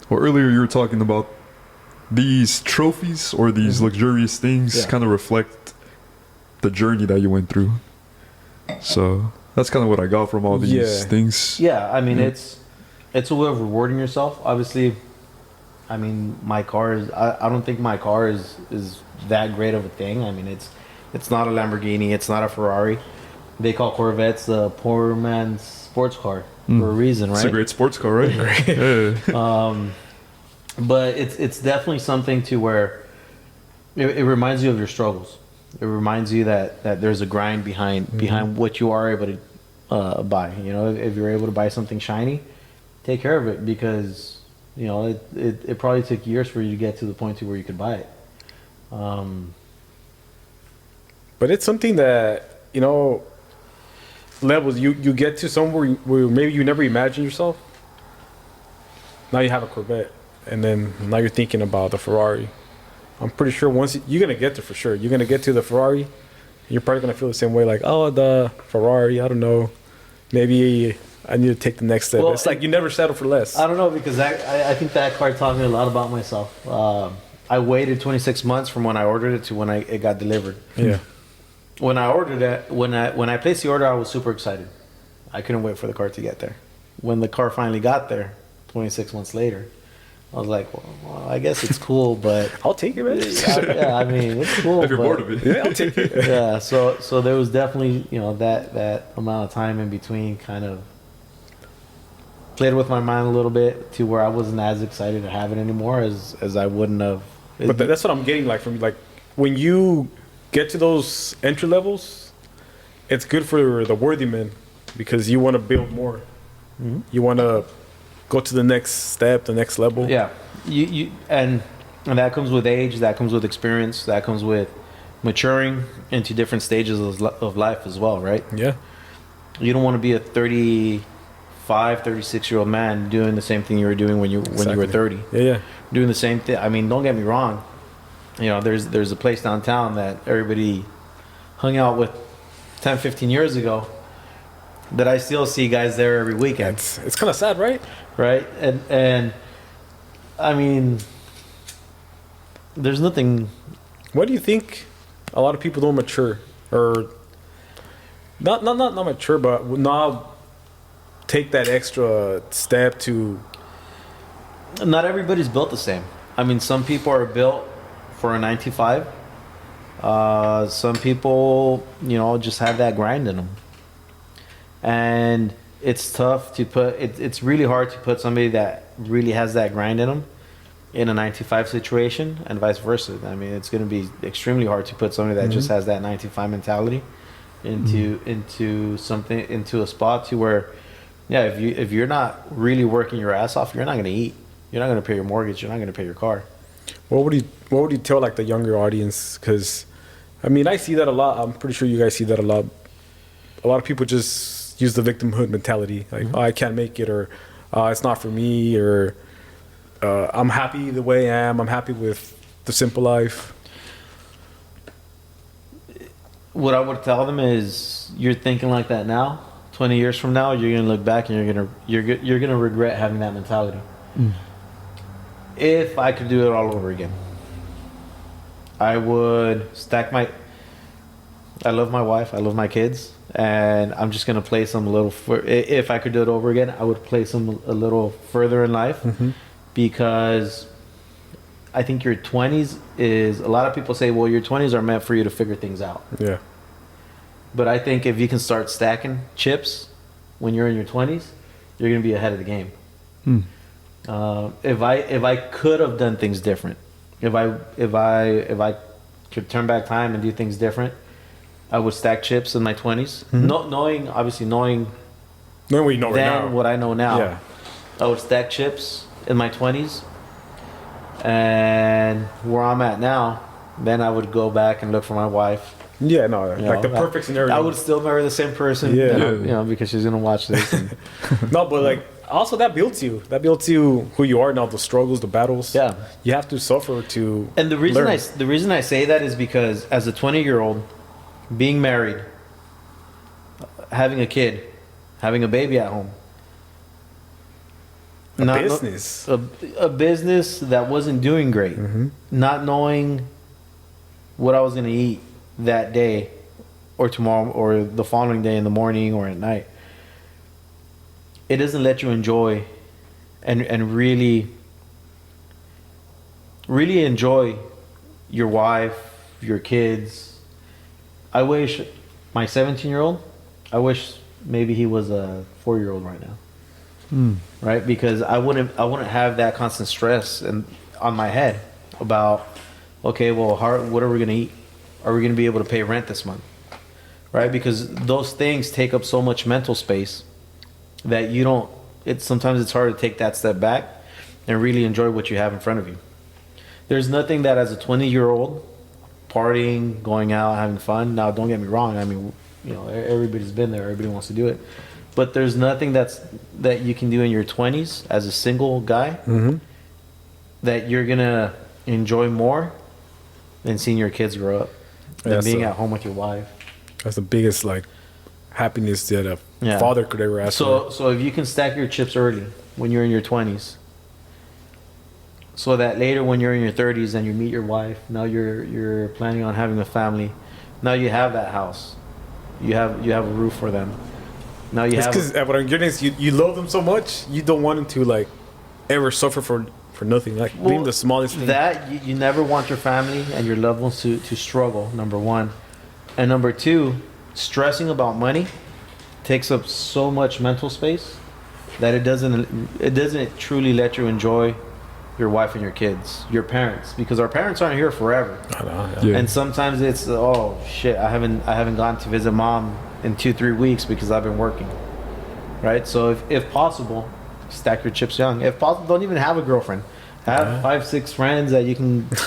Well, earlier you were talking about these trophies or these luxurious things Yeah. kind of reflect the journey that you went through. So that's kind of what I got from all these Yeah. things. Yeah, I mean it's a way of rewarding yourself. Obviously, I mean my car is. I don't think my car is that great of a thing. I mean it's not a Lamborghini. It's not a Ferrari. They call Corvettes the poor man's sports car for a reason, right? It's a great sports car, right? Yeah. But it's definitely something to where it reminds you of your struggles. It reminds you that there's a grind behind what you are able to buy. You know, if you're able to buy something shiny, take care of it because you know it probably took years for you to get to the point to where you could buy it. But it's something that, you know, levels you get to somewhere where maybe you never imagined yourself. Now you have a Corvette, and then now you're thinking about the Ferrari. I'm pretty sure once you're gonna get there for sure. You're gonna get to the Ferrari. You're probably gonna feel the same way, like, oh, the Ferrari. I don't know. Maybe I need to take the next step. Well, It's like you never settle for less. I don't know because I think that car taught me a lot about myself. I waited 26 months from when I ordered it to when it got delivered. Yeah. When I ordered it, when I placed the order, I was super excited. I couldn't wait for the car to get there. When the car finally got there, 26 months later. I was like, well, I guess it's cool, but I'll take it, man. yeah, I mean, it's cool. If you're but, bored of it. Yeah, I'll take it. yeah, so there was definitely, you know, that amount of time in between kind of played with my mind a little bit to where I wasn't as excited to have it anymore as I wouldn't have. But that's what I'm getting like from like when you get to those entry levels, it's good for the worthy men because you want to build more. You want to go to the next step, the next level. Yeah, you and that comes with age, that comes with experience, that comes with maturing into different stages of life as well, right? Yeah. You don't want to be a 35, 36-year-old man doing the same thing you were doing when you were 30. Yeah. Doing the same thing. I mean, don't get me wrong. You know, there's a place downtown that everybody hung out with 10, 15 years ago that I still see guys there every weekend. It's kind of sad, right? Right? And I mean, there's nothing. What do you think? A lot of people don't mature, or not mature, but would not take that extra step to. Not everybody's built the same. I mean, some people are built for a 9 to 5. Some people, you know, just have that grind in them. And it's tough to put, it's really hard to put somebody that really has that grind in them in a 9 to 5 situation and vice versa. I mean, it's going to be extremely hard to put somebody that just has that 9 to 5 mentality into something, into a spot to where, yeah, if you're not really working your ass off, you're not going to eat. You're not going to pay your mortgage. You're not going to pay your car. What would you tell like the younger audience? Because, I mean, I see that a lot. I'm pretty sure you guys see that a lot. A lot of people just use the victimhood mentality, like, oh, I can't make it, or it's not for me, or I'm happy the way I am. I'm happy with the simple life. What I would tell them is, you're thinking like that now. 20 years from now, you're gonna look back and you're gonna regret having that mentality. If I could do it all over again, I would stack my. I love my wife. I love my kids, and I'm just gonna place them a little. If I could do it over again, I would place them a little further in life, because I think your 20s is. A lot of people say, well, your 20s are meant for you to figure things out. Yeah. But I think if you can start stacking chips when you're in your 20s, you're gonna be ahead of the game. If I could have done things different, if I could turn back time and do things different, I would stack chips in my 20s. Knowing what you know right now. What I know now. Yeah. I would stack chips in my 20s, and where I'm at now, then I would go back and look for my wife. Yeah, no, You like know, the perfect scenario. I would still marry the same person. Yeah. You know, because she's gonna watch this. And, No, but like also that builds you. That builds you who you are now. The struggles, the battles. Yeah. You have to suffer to. And the reason learn. the reason I say that is because as a 20-year-old, being married, having a kid, having a baby at home, business. a business that wasn't doing great, not knowing what I was going to eat that day or tomorrow or the following day in the morning or at night. It doesn't let you enjoy and really enjoy your wife, your kids. I wish my 17-year-old, I wish maybe he was a 4-year-old right now. Right? Because I wouldn't have that constant stress on my head about, okay, well, what are we going to eat? Are we going to be able to pay rent this month? Right? Because those things take up so much mental space that you don't, sometimes it's hard to take that step back and really enjoy what you have in front of you. There's nothing that as a 20-year-old, partying, going out, having fun. Now, don't get me wrong. I mean, you know, everybody's been there. Everybody wants to do it. But there's nothing that you can do in your 20s as a single guy that you're going to enjoy more than seeing your kids grow up than being at home with your wife. That's the biggest like happiness that a father could ever ask for. So if you can stack your chips early when you're in your 20s, so that later when you're in your 30s and you meet your wife, now you're planning on having a family, now you have that house, you have a roof for them. Now you have. It's because what I'm getting is you love them so much, you don't want them to like ever suffer for nothing. Like even the smallest thing. That you never want your family and your loved ones to struggle. Number one, and number two, stressing about money takes up so much mental space that it doesn't truly let you enjoy your wife and your kids, your parents, because our parents aren't here forever. I know, Yeah. And sometimes it's, oh shit, I haven't gone to visit mom in 2-3 weeks because I've been working, right? So if possible, stack your chips young. If possible, don't even have a girlfriend. Have 5-6 friends that you can, take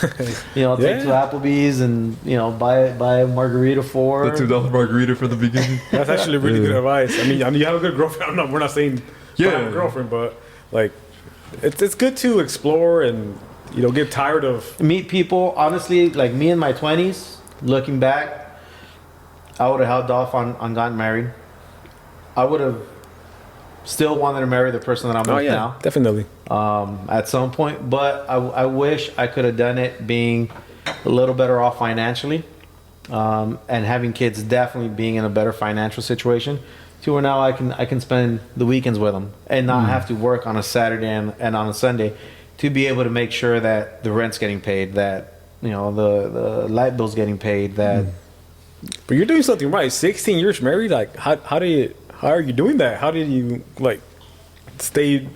to Applebee's and buy a margarita for. The $2 margarita for the beginning. That's actually really good advice. I mean, you have a good girlfriend. We're not saying don't have a girlfriend, but like it's good to explore and get tired of meet people. Honestly, like me in my 20s, looking back, I would have held off on gotten married. I would have still wanted to marry the person that I'm with now. Definitely. At some point, but I wish I could have done it being a little better off financially, and having kids definitely being in a better financial situation to where now I can spend the weekends with them and not have to work on a Saturday and on a Sunday to be able to make sure that the rent's getting paid, that the light bill's getting paid, that. But you're doing something right. 16 years married. Like how are you doing that? How did you stay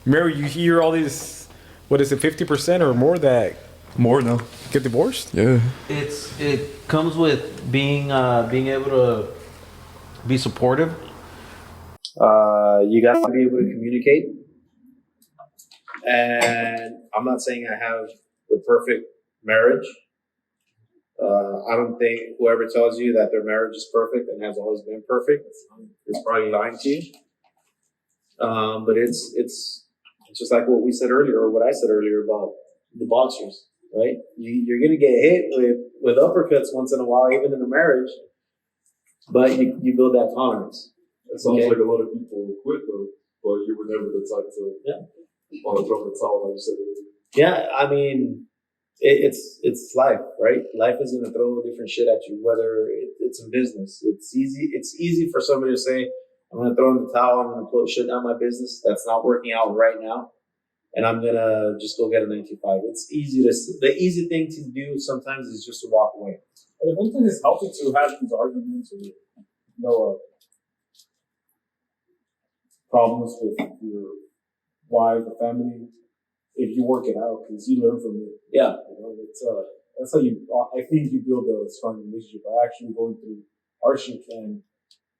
married? You hear all these, what is it, 50% or more that More now. get divorced? Yeah. It comes with being able to be supportive. You got to be able to communicate. And I'm not saying I have the perfect marriage. I don't think whoever tells you that their marriage is perfect and has always been perfect is probably lying to you. But it's just like what we said earlier, or what I said earlier about the boxers, right? You're gonna get hit with uppercuts once in a while, even in a marriage, but you build that tolerance. It sounds like a lot of people quit though, but you were never the type to want to throw the towel, like you said earlier. Yeah, I mean, it's life, right? Life is gonna throw different shit at you, whether it's in business. It's easy for somebody to say, I'm going to throw in the towel. I'm going to shut down my business. That's not working out right now. And I'm going to just go get a 9-to-5. It's the easy thing to do sometimes is just to walk away. But I don't think it's healthy to have these arguments or, problems with your wife or family if you work it out, because you learn from it. Yeah. That's how I think you build a strong relationship by actually going through hardship and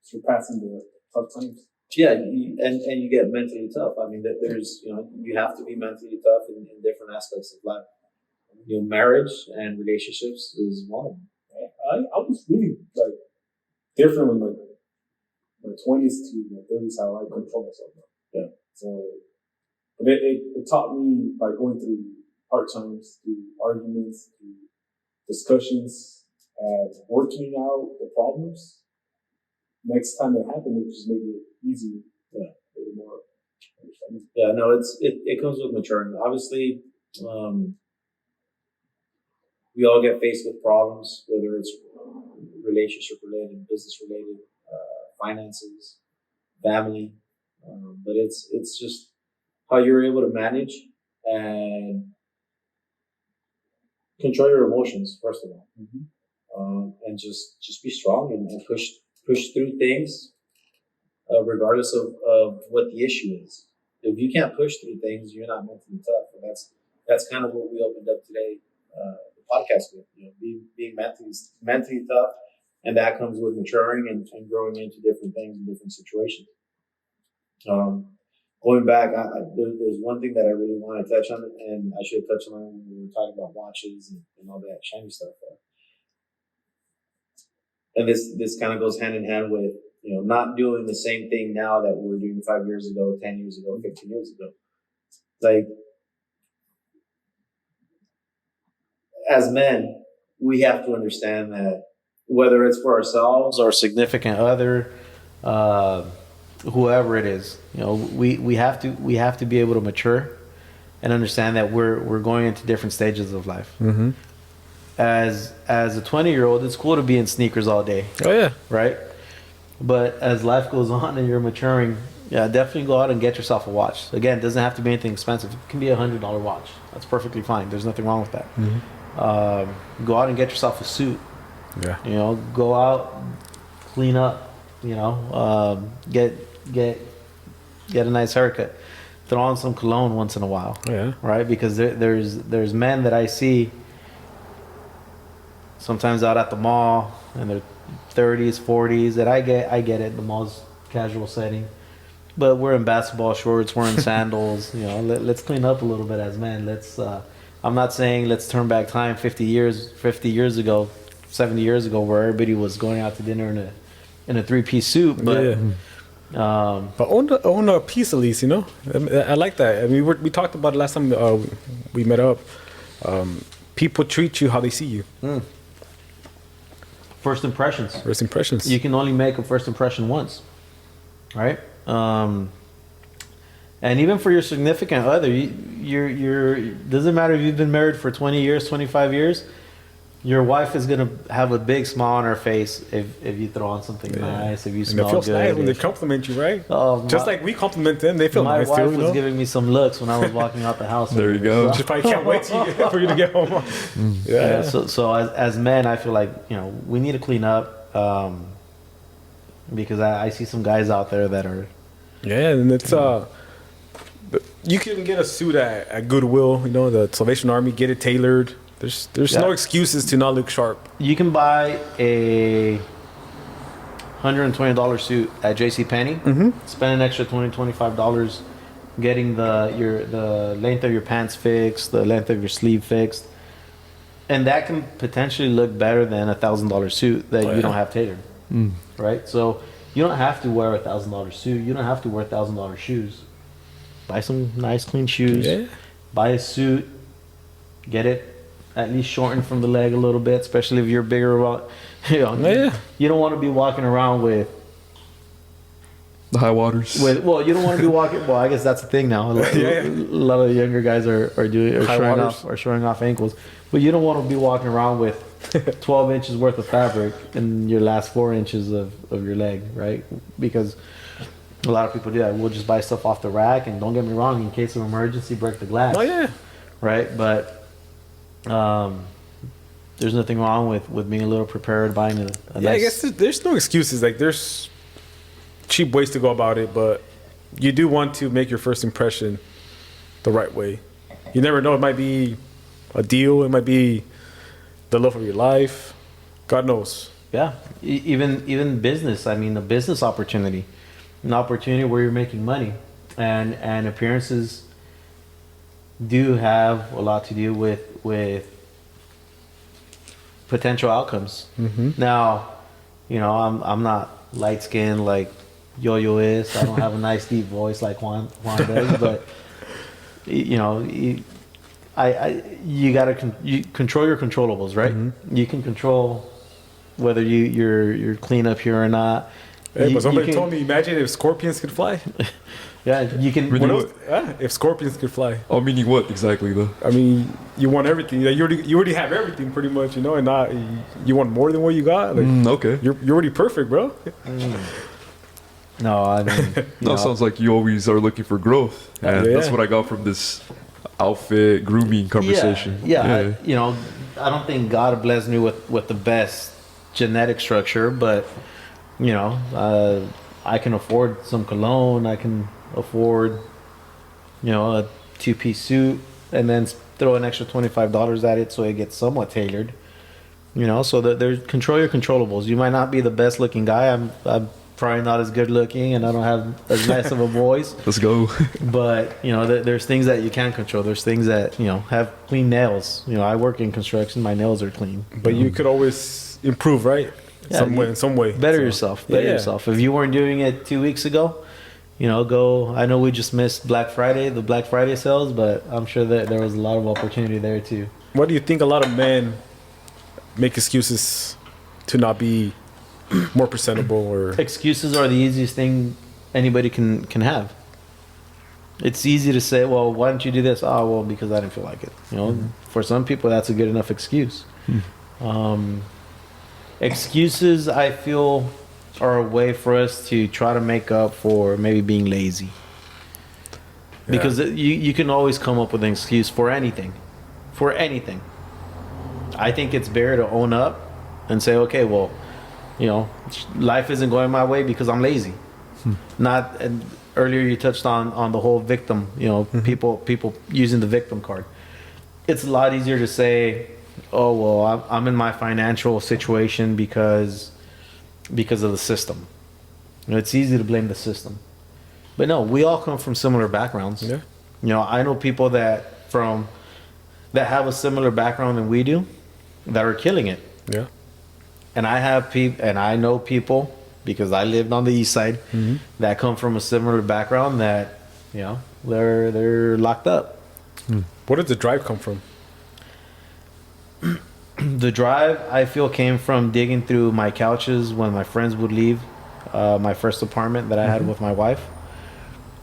surpassing the tough times. Yeah, and you get mentally tough. I mean, there's you have to be mentally tough in different aspects of life. Marriage and relationships is one of them. I was really different with my 20s to my 30s how I control myself now. Yeah. So, but it taught me by going through hard times, through arguments, through discussions, and working out the problems. Next time it happened, it just made it easy. Yeah, maybe more understanding. Yeah, no, it comes with maturing. Obviously, we all get faced with problems, whether it's relationship related, business related, finances, family. But it's just how you're able to manage and control your emotions, first of all, and just be strong and push through things, regardless of what the issue is. If you can't push through things, you're not mentally tough. And that's kind of what we opened up today, the podcast with, being mentally tough. And that comes with maturing and growing into different things in different situations. Going back, there's one thing that I really want to touch on, and I should have touched on when we were talking about watches and all that shiny stuff. And this kind of goes hand in hand with, not doing the same thing now that we were doing 5 years ago, 10 years ago, 15 years ago. Like, as men, we have to understand that whether it's for ourselves or significant other, whoever it is, we have to be able to mature and understand that we're going into different stages of life. Mm-hmm. As a 20-year-old, it's cool to be in sneakers all day. Oh yeah. Right? But as life goes on and you're maturing, Yeah, definitely go out and get yourself a watch. Again, it doesn't have to be anything expensive. It can be $100 watch. That's perfectly fine. There's nothing wrong with that. Go out and get yourself a suit. Yeah. You know, go out, clean up. You know, get a nice haircut. Throw on some cologne once in a while. Yeah. Right, because there's men that I see sometimes out at the mall in their 30s, 40s. That I get it. The mall's casual setting. But we're in basketball shorts, we're in sandals. You know, let's clean up a little bit as men. Let's. I'm not saying let's turn back time 50 years ago, 70 years ago, where everybody was going out to dinner in a 3-piece suit. But but own a piece at least, you know. I like that. I mean, we talked about it last time we met up. People treat you how they see you. First impressions. First impressions. You can only make a first impression once, right? And even for your significant other, you're doesn't matter if you've been married for 20 years, 25 years. Your wife is gonna have a big smile on her face if you throw on something nice, if you smell good. And it feels nice when they compliment you, right? Oh, just like we compliment them, they feel nice too. My wife was giving me some looks when I was walking out the house. There you go. She probably can't wait for you to get home. Yeah. So as men, I feel like, you know, we need to clean up, because I see some guys out there that are. Yeah, and it's you can get a suit at Goodwill, you know, the Salvation Army, get it tailored. There's no excuses to not look sharp. You can buy a $120 suit at JCPenney, spend an extra $25 getting the length of your pants fixed, the length of your sleeve fixed, and that can potentially look better than a $1,000 suit that you don't have tailored. Right? So you don't have to wear a $1,000 suit. You don't have to wear $1,000 shoes. Buy some nice clean shoes. Yeah. Buy a suit. Get it at least shortened from the leg a little bit, especially if you're bigger. You know, you don't want to be walking around with the high waters. You don't want to be walking. Well, I guess that's the thing now. A lot of the younger guys are showing off ankles, but you don't want to be walking around with 12 inches worth of fabric in your last 4 inches of your leg, right? Because a lot of people do that. We'll just buy stuff off the rack, and don't get me wrong, in case of emergency, break the glass. Oh yeah. Right, but there's nothing wrong with being a little prepared, buying a nice... I guess there's no excuses. Like, there's cheap ways to go about it, but you do want to make your first impression the right way. You never know. It might be a deal. It might be the love of your life. God knows. Yeah, even business. I mean, a business opportunity, an opportunity where you're making money, and appearances do have a lot to do with potential outcomes. Now, you know, I'm not light skinned like Yo-Yo is. I don't have a nice deep voice like Juan does, but you know, you gotta control your controllables, right? You can control whether you're clean up here or not. Hey, but somebody told me, imagine if scorpions could fly. Yeah, you can. If scorpions could fly. Oh, meaning what exactly though? I mean, you want everything. Like, you already have everything pretty much, you know, and not you want more than what you got. Like, okay. You're already perfect, bro. No, I mean, no, sounds like you always are looking for growth, and that's what I got from this outfit grooming conversation. Yeah. You know, I don't think God blessed me with the best genetic structure, but you know, I can afford some cologne. I can afford, you know, a 2-piece suit, and then throw an extra $25 at it so it gets somewhat tailored. You know, so that there's control your controllables. You might not be the best looking guy. I'm probably not as good looking, and I don't have as nice of a voice. Let's go. But you know, there's things that you can control. There's things that, you know, have clean nails. You know, I work in construction. My nails are clean. But you could always improve, right? Yeah, in some way. Better yourself. If you weren't doing it 2 weeks ago, you know, go. I know we just missed the Black Friday sales, but I'm sure that there was a lot of opportunity there too. What do you think a lot of men make excuses to not be more presentable? Or excuses are the easiest thing anybody can have. It's easy to say, well, why don't you do this? Oh, well, because I didn't feel like it. You know, for some people that's a good enough excuse. Excuses, I feel, are a way for us to try to make up for maybe being lazy. Because you can always come up with an excuse for anything. For anything. I think it's better to own up and say, okay, well, you know, life isn't going my way because I'm lazy. Not, and earlier you touched on the whole victim, you know, people using the victim card. It's a lot easier to say, oh, well, I'm in my financial situation because of the system. You know, it's easy to blame the system. But no, we all come from similar backgrounds. Yeah. You know, I know people that have a similar background than we do that are killing it. Yeah. And I know people, because I lived on the east side, that come from a similar background that, you know, they're locked up. Where did the drive come from? The drive, I feel, came from digging through my couches when my friends would leave my first apartment that I had with my wife,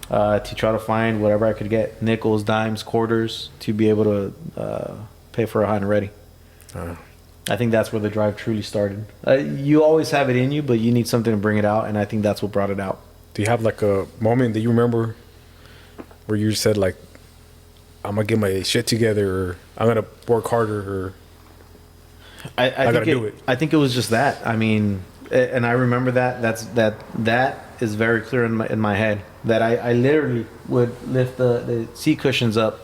to try to find whatever I could get, nickels, dimes, quarters, to be able to pay for a hot and ready. I think that's where the drive truly started. You always have it in you, but you need something to bring it out, and I think that's what brought it out. Do you have like a moment that you remember where you said like, I'm gonna get my shit together, or I'm gonna work harder, or I gotta do it? I think it was just that. I mean, and I remember that is very clear in my head, that I literally would lift the seat cushions up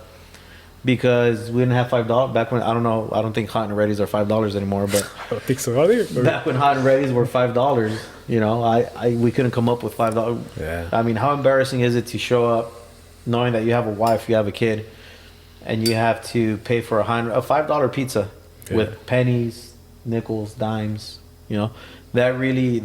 because we didn't have $5 back when. I don't think hot and readies are $5 anymore, but I don't think so either. back when hot and readies were $5, you know, we couldn't come up with $5. Yeah. I mean, how embarrassing is it to show up knowing that you have a wife, you have a kid, and you have to pay for a $5 pizza with pennies, nickels, dimes, you know? That really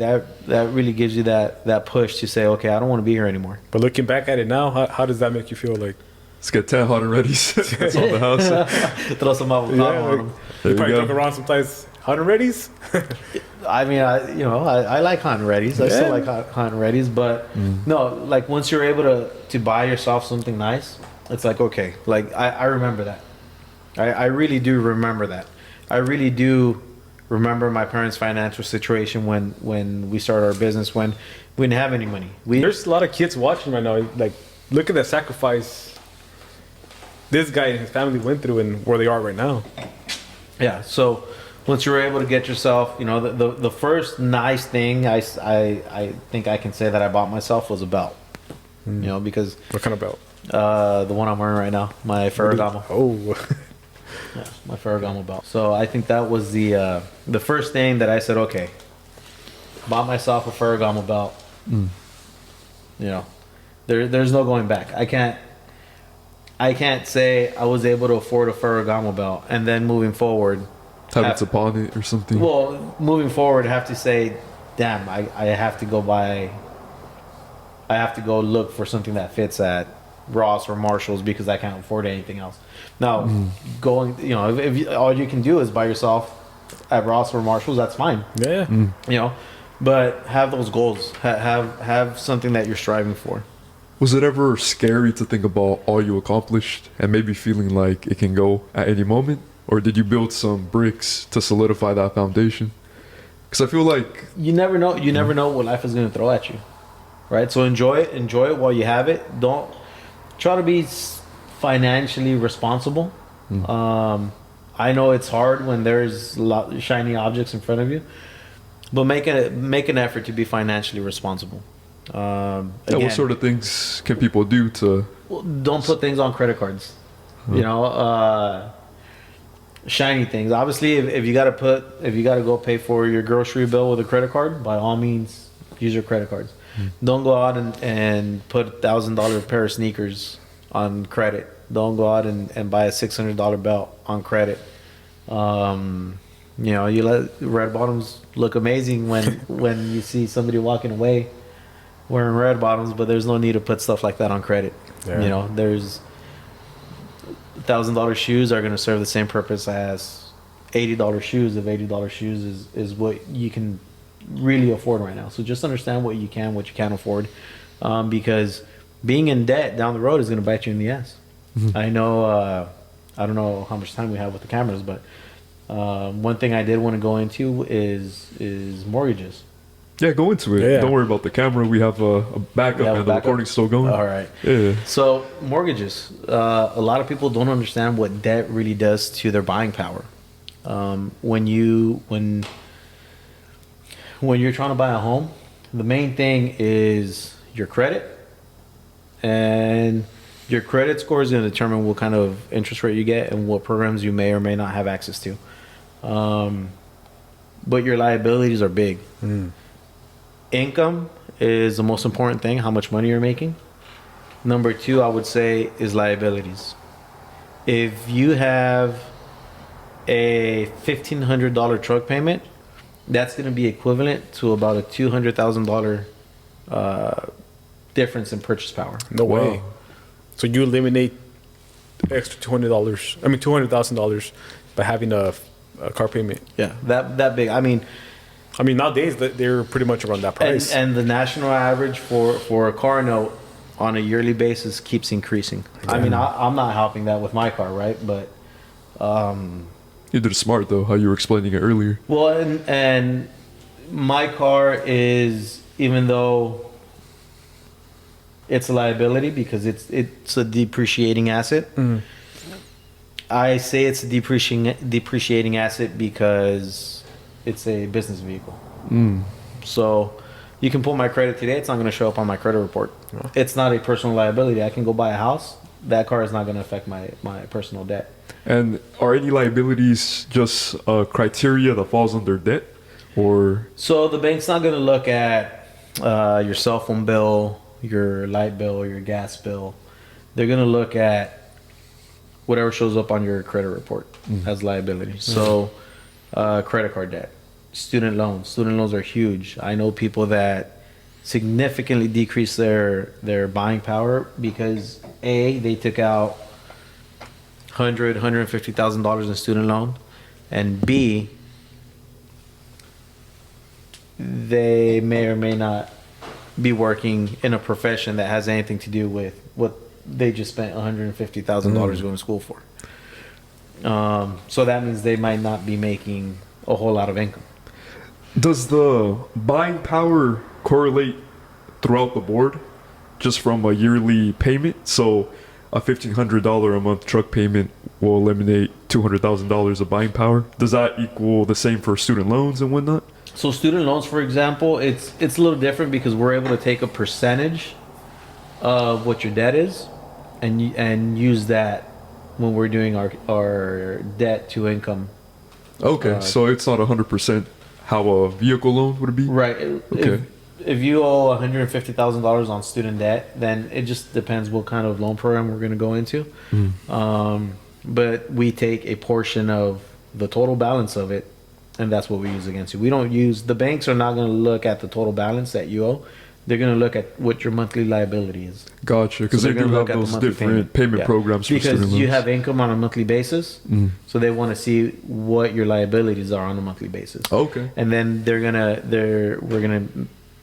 gives you that push to say, okay, I don't want to be here anymore. But looking back at it now, how does that make you feel? Like, Let's get 10 hot and readies. That's all the house. Throw some avocado on them. There you you probably go. joke around sometimes. Hot and readies? I mean, I like hot and readies. I still like hot and readies, but no, like once you're able to buy yourself something nice, it's like, okay, like I remember that. I really do remember that. I really do remember my parents' financial situation when we started our business, when we didn't have any money. There's a lot of kids watching right now. Like, look at the sacrifice this guy and his family went through and where they are right now. Yeah. So once you're able to get yourself, you know, the first nice thing I think I can say that I bought myself was a belt. You know, because What kind of belt? the one I'm wearing right now, my Ferragamo. Oh. Yeah, my Ferragamo belt. So I think that was the first thing that I said, okay, bought myself a Ferragamo belt. You know, there's no going back. I can't say I was able to afford a Ferragamo belt and then moving forward Habits upon it or something. Well, moving forward, I have to say, damn, I have to go buy. I have to go look for something that fits at Ross or Marshalls because I can't afford anything else. Now, going, you know, if all you can do is buy yourself at Ross or Marshalls, that's fine. Yeah. You know, but have those goals. Have something that you're striving for. Was it ever scary to think about all you accomplished and maybe feeling like it can go at any moment? Or did you build some bricks to solidify that foundation? Because I feel like you never know. You never know what life is going to throw at you, right? So enjoy it. Enjoy it while you have it. Don't try to be financially responsible. I know it's hard when there's a lot of shiny objects in front of you, but make an effort to be financially responsible. Again, what sort of things can people do to? Well, don't put things on credit cards. You know, shiny things. Obviously, if you gotta go pay for your grocery bill with a credit card, by all means, use your credit cards. Don't go out and put $1,000 pair of sneakers on credit. Don't go out and buy a $600 belt on credit. You know, you let red bottoms look amazing when you see somebody walking away wearing red bottoms, but there's no need to put stuff like that on credit. Yeah. You know, there's $1,000 shoes are going to serve the same purpose as $80 shoes if $80 shoes is what you can really afford right now. So just understand what you can't afford, because being in debt down the road is going to bite you in the ass. I know, I don't know how much time we have with the cameras, but one thing I did want to go into is mortgages. Yeah, go into it. Yeah. Don't worry about the camera. We have a backup, and the recording's still going. All right. Yeah. So mortgages. A lot of people don't understand what debt really does to their buying power. When you're trying to buy a home, the main thing is your credit, and your credit score is going to determine what kind of interest rate you get and what programs you may or may not have access to. But your liabilities are big. Income is the most important thing, how much money you're making. Number two, I would say, is liabilities. If you have a $1,500 truck payment, that's going to be equivalent to about a $200,000 difference in purchase power. No way. So you eliminate the extra $200,000 by having a car payment. Yeah, that big. I mean, nowadays they're pretty much around that price. and the national average for a car note on a yearly basis keeps increasing. I mean, I'm not helping that with my car, right? But You did smart though, how you were explaining it earlier. well, and my car is, even though it's a liability because it's a depreciating asset. I say it's a depreciating asset because it's a business vehicle. So you can pull my credit today, it's not going to show up on my credit report. It's not a personal liability. I can go buy a house. That car is not going to affect my personal debt. And are any liabilities just a criteria that falls under debt, or? So the bank's not going to look at your cell phone bill, your light bill, your gas bill. They're going to look at whatever shows up on your credit report as liability. So credit card debt, student loans. Student loans are huge. I know people that significantly decrease their buying power because A, they took out $150,000 in student loan, and B, they may or may not be working in a profession that has anything to do with what they just spent $150,000 going to school for. So that means they might not be making a whole lot of income. Does the buying power correlate throughout the board just from a yearly payment? So a $1,500 a month truck payment will eliminate $200,000 of buying power. Does that equal the same for student loans and whatnot? So student loans, for example, it's a little different because we're able to take a percentage of what your debt is and use that when we're doing our debt to income. Okay, so it's not 100% how a vehicle loan would be? Right. Okay. If you owe $150,000 on student debt, then it just depends what kind of loan program we're going to go into. But we take a portion of the total balance of it, and that's what we use against you. We don't use, the banks are not going to look at the total balance that you owe. They're going to look at what your monthly liability is. Gotcha, because they do have those different payment programs for student loans. Because you have income on a monthly basis, so they want to see what your liabilities are on a monthly basis. Okay. And then we're gonna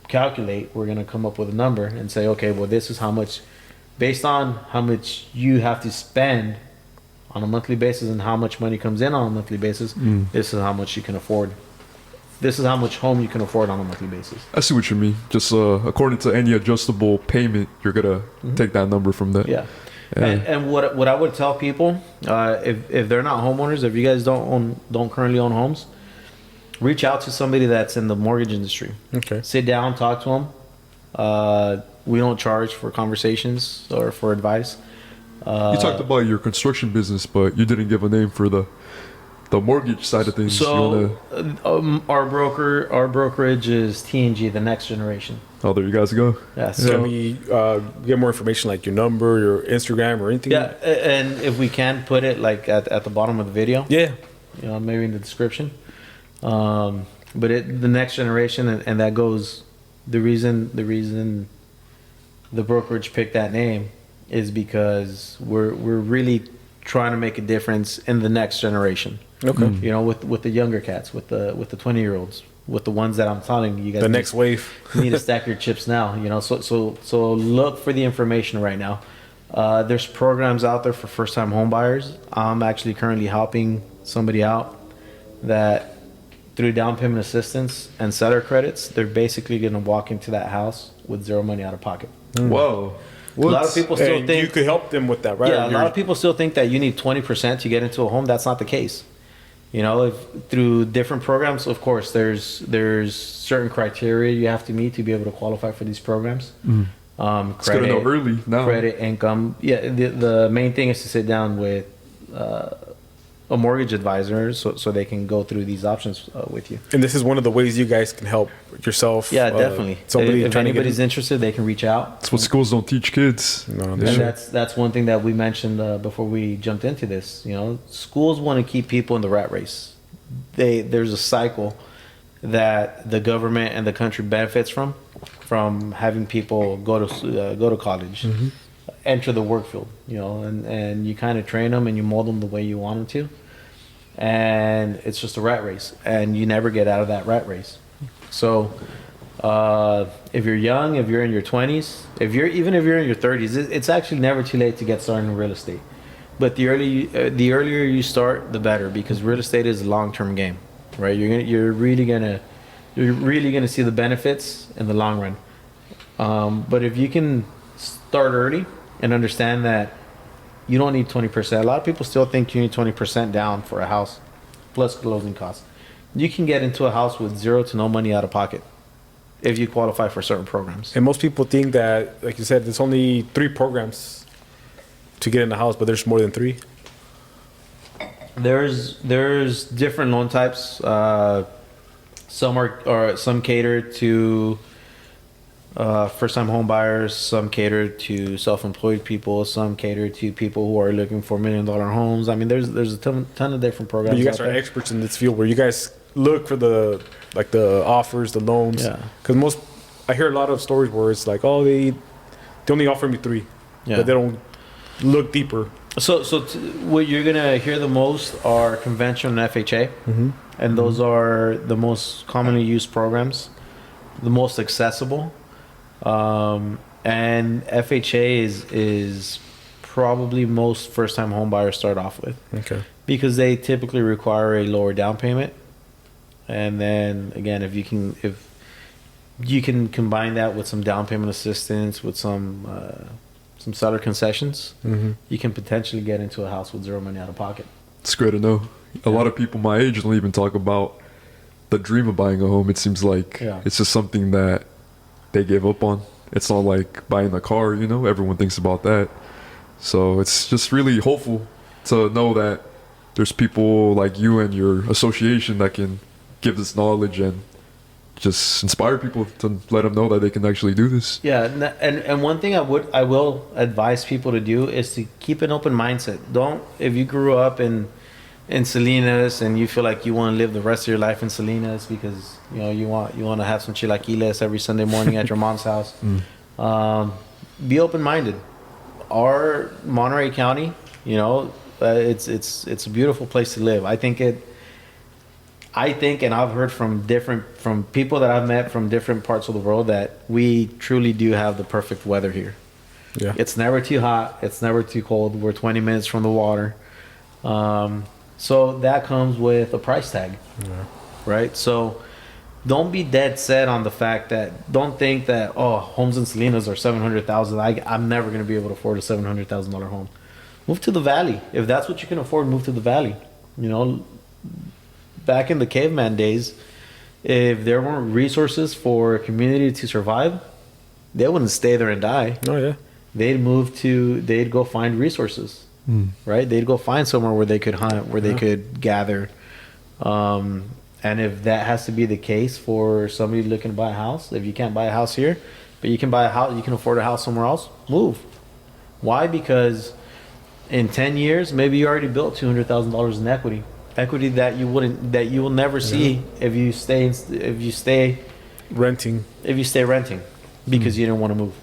calculate. We're gonna come up with a number and say, okay, well, this is how much, based on how much you have to spend on a monthly basis and how much money comes in on a monthly basis. This is how much you can afford. This is how much home you can afford on a monthly basis. I see what you mean. Just according to any adjustable payment, you're gonna take that number from that. Yeah. And what I would tell people, if they're not homeowners, if you guys don't currently own homes, reach out to somebody that's in the mortgage industry. Okay. Sit down, talk to them. We don't charge for conversations or for advice. You talked about your construction business, but you didn't give a name for the mortgage side of things. So our brokerage is TNG, the next generation. Oh, there you guys go. Yeah. So Can we get more information, like your number, your Instagram, or anything? yeah, and if we can put it like at the bottom of the video. Yeah. Maybe in the description. But the next generation, and that goes. The reason the brokerage picked that name is because we're really trying to make a difference in the next generation. Okay. With the younger cats, with the 20-year-olds, with the ones that I'm telling you guys. The next wave. You need to stack your chips now. So look for the information right now. There's programs out there for first-time home buyers. I'm actually currently helping somebody out that through down payment assistance and seller credits, they're basically going to walk into that house with zero money out of pocket. Whoa. A lot of people still And think you could help them with that, right? Yeah, a lot of people still think that you need 20% to get into a home. That's not the case. You know, if through different programs, of course, there's certain criteria you have to meet to be able to qualify for these programs. It's good to know early now. Credit, income. Yeah, the main thing is to sit down with a mortgage advisor so they can go through these options with you. And this is one of the ways you guys can help yourself. Yeah, definitely. Somebody If trying to anybody's get interested, they can reach out. That's what schools don't teach kids. No, And they should. that's one thing that we mentioned before we jumped into this. You know, schools want to keep people in the rat race. There's a cycle that the government and the country benefits from having people go to college, enter the work field. You know, and you kind of train them and you mold them the way you want them to, and it's just a rat race, and you never get out of that rat race. So. If you're young, if you're in your 20s, if you're in your 30s, it's actually never too late to get started in real estate. But the earlier you start, the better, because real estate is a long-term game, right? You're really gonna see the benefits in the long run. But if you can start early and understand that you don't need 20%. A lot of people still think you need 20% down for a house, plus closing costs. You can get into a house with zero to no money out of pocket if you qualify for certain programs. And most people think that, like you said, there's only 3 programs to get in the house, but there's more than 3. There's different loan types. Some cater to first-time home buyers. Some cater to self-employed people. Some cater to people who are looking for $1 million homes. I mean, there's a ton of different programs. But you guys out are there. experts in this field, where you guys look for the offers, the loans. Yeah. Because I hear a lot of stories where it's like, oh, they only offer me 3, Yeah. but they don't look deeper. So what you're gonna hear the most are conventional and FHA, and those are the most commonly used programs, the most accessible, and FHA is probably most first-time home buyers start off with. Okay. Because they typically require a lower down payment, and then again, if you can combine that with some down payment assistance, with some seller concessions, you can potentially get into a house with zero money out of pocket. It's great to know. A lot of people my age don't even talk about the dream of buying a home. It seems like it's just something that they gave up on. It's not like buying a car, you know, everyone thinks about that. So it's just really hopeful to know that there's people like you and your association that can give this knowledge and just inspire people to let them know that they can actually do this. Yeah, and one thing I will advise people to do is to keep an open mindset. Don't, if you grew up in Salinas and you feel like you want to live the rest of your life in Salinas because you want to have some chilaquiles every Sunday morning at your mom's house, be open minded. Our Monterey County, it's a beautiful place to live. I think, and I've heard from people that I've met from different parts of the world, that we truly do have the perfect weather here. Yeah. It's never too hot. It's never too cold. We're 20 minutes from the water. So that comes with a price tag, right? So don't be dead set on the fact that, don't think that, homes in Salinas are $700,000. I'm never going to be able to afford a $700,000 home. Move to the valley. If that's what you can afford, move to the valley. Back in the caveman days, if there weren't resources for a community to survive, they wouldn't stay there and die. Oh, yeah. They'd go find resources, right? They'd go find somewhere where they could hunt, where they could gather. And if that has to be the case for somebody looking to buy a house, if you can't buy a house here, but you can buy a house, you can afford a house somewhere else, move. Why? Because in 10 years, maybe you already built $200,000 in equity that you will never see if you stay Renting. because you didn't want to move.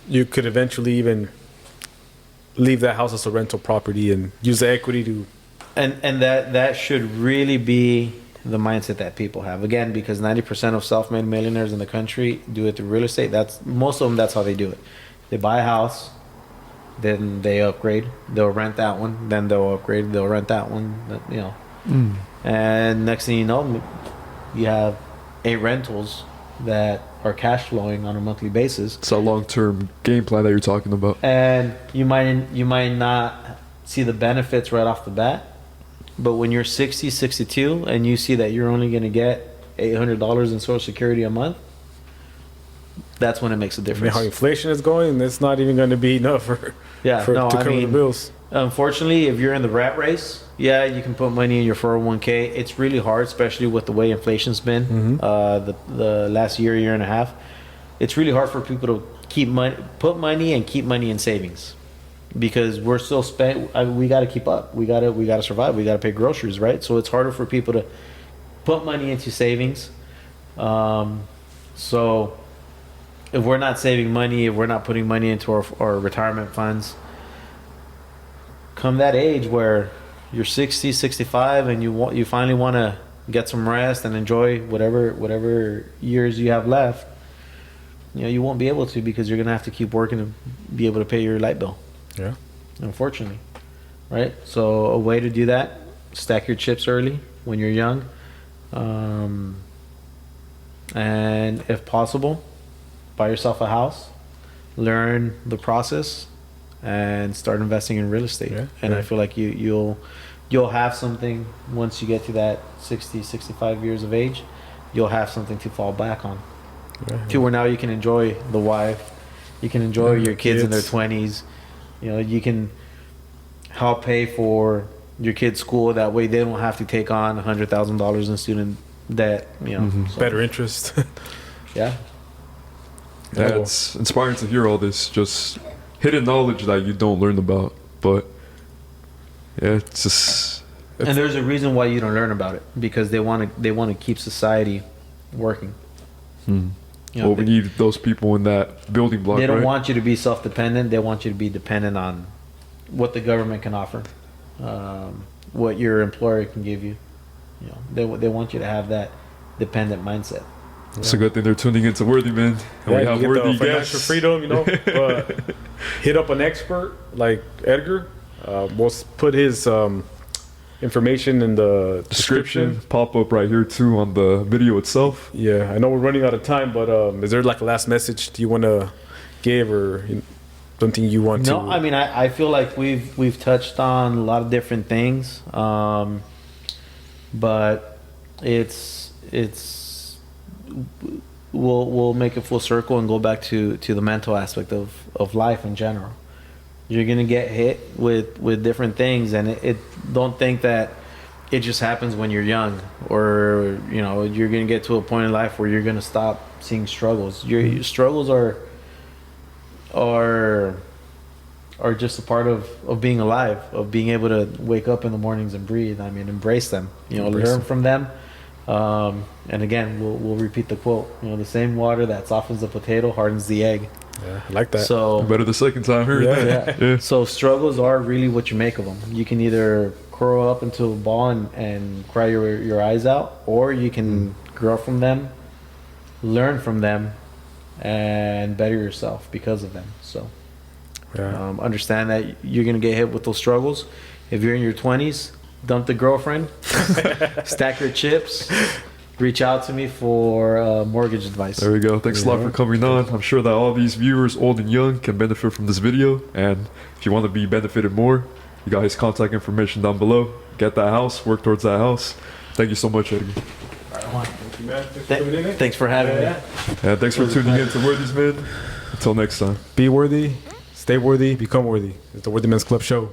You could eventually even leave that house as a rental property and use the equity to. And that should really be the mindset that people have. Again, because 90% of self-made millionaires in the country do it through real estate. Most of them, that's how they do it. They buy a house, then they upgrade. They'll rent that one, then they'll upgrade. They'll rent that one. And next thing you know, you have 8 rentals that are cash flowing on a monthly basis. It's a long-term game plan that you're talking about. And you might not see the benefits right off the bat, but when you're 60, 62 and you see that you're only going to get $800 in Social Security a month, that's when it makes a I mean, difference. how inflation is going, it's not even going to be enough to cover the bills. Unfortunately, if you're in the rat race, yeah, you can put money in your 401k. It's really hard, especially with the way inflation's been the last year and a half. It's really hard for people to put money in savings, because we're still we got to keep up. We got to survive. We got to pay groceries, right? So it's harder for people to put money into savings. So if we're not saving money, if we're not putting money into our retirement funds, come that age where you're 60, 65 and you finally want to get some rest and enjoy whatever years you have left, you won't be able to, because you're going to have to keep working to be able to pay your light bill. Yeah. Unfortunately. Right? So a way to do that, stack your chips early when you're young. And if possible, buy yourself a house, learn the process, and start investing in real estate. And I feel like you'll have something once you get to that 60, 65 years of age. You'll have something to fall back on. To where now you can enjoy the wife, you can enjoy your kids in their 20s. You can help pay for your kids' school. That way they don't have to take on $100,000 in student debt. So, better interest. Yeah. Yeah, it's inspiring to hear all this just hidden knowledge that you don't learn about. But yeah, it's just. And there's a reason why you don't learn about it, because they want to keep society working. Well, we need those people in that building block. They don't right? want you to be self-dependent. They want you to be dependent on what the government can offer, what your employer can give you. They want you to have that dependent mindset. It's a good thing they're tuning into Worthy Men. And we have you get worthy the financial guests. freedom, but hit up an expert like Edgar. We'll put his information in the description. Pop up right here too on the video itself. Yeah, I know we're running out of time, but is there like a last message do you want to give, or something you want to? No, I mean, I feel like we've touched on a lot of different things, but we'll make a full circle and go back to the mental aspect of life in general. You're gonna get hit with different things, and it don't think that it just happens when you're young, or you're gonna get to a point in life where you're gonna stop seeing struggles. Your struggles are just a part of being alive, of being able to wake up in the mornings and breathe. I mean, embrace them. Learn from them. And again, we'll repeat the quote. The same water that softens the potato hardens the egg. Yeah, I like that. So Better the second time. Heard that. yeah. So struggles are really what you make of them. You can either curl up into a ball and cry your eyes out, or you can grow from them, learn from them, and better yourself because of them. So understand that you're going to get hit with those struggles. If you're in your 20s, dump the girlfriend, stack your chips, reach out to me for mortgage advice. There we go. Thanks a lot for coming on. I'm sure that all these viewers, old and young, can benefit from this video. And if you want to be benefited more, you got his contact information down below. Get that house, work towards that house. Thank you so much, Edgar. Thank you, man. Thanks for coming in. Thanks for having me. And thanks for tuning in to Worthy's Men. Until next time. Be worthy, stay worthy, become worthy. It's the Worthy Men's Club show.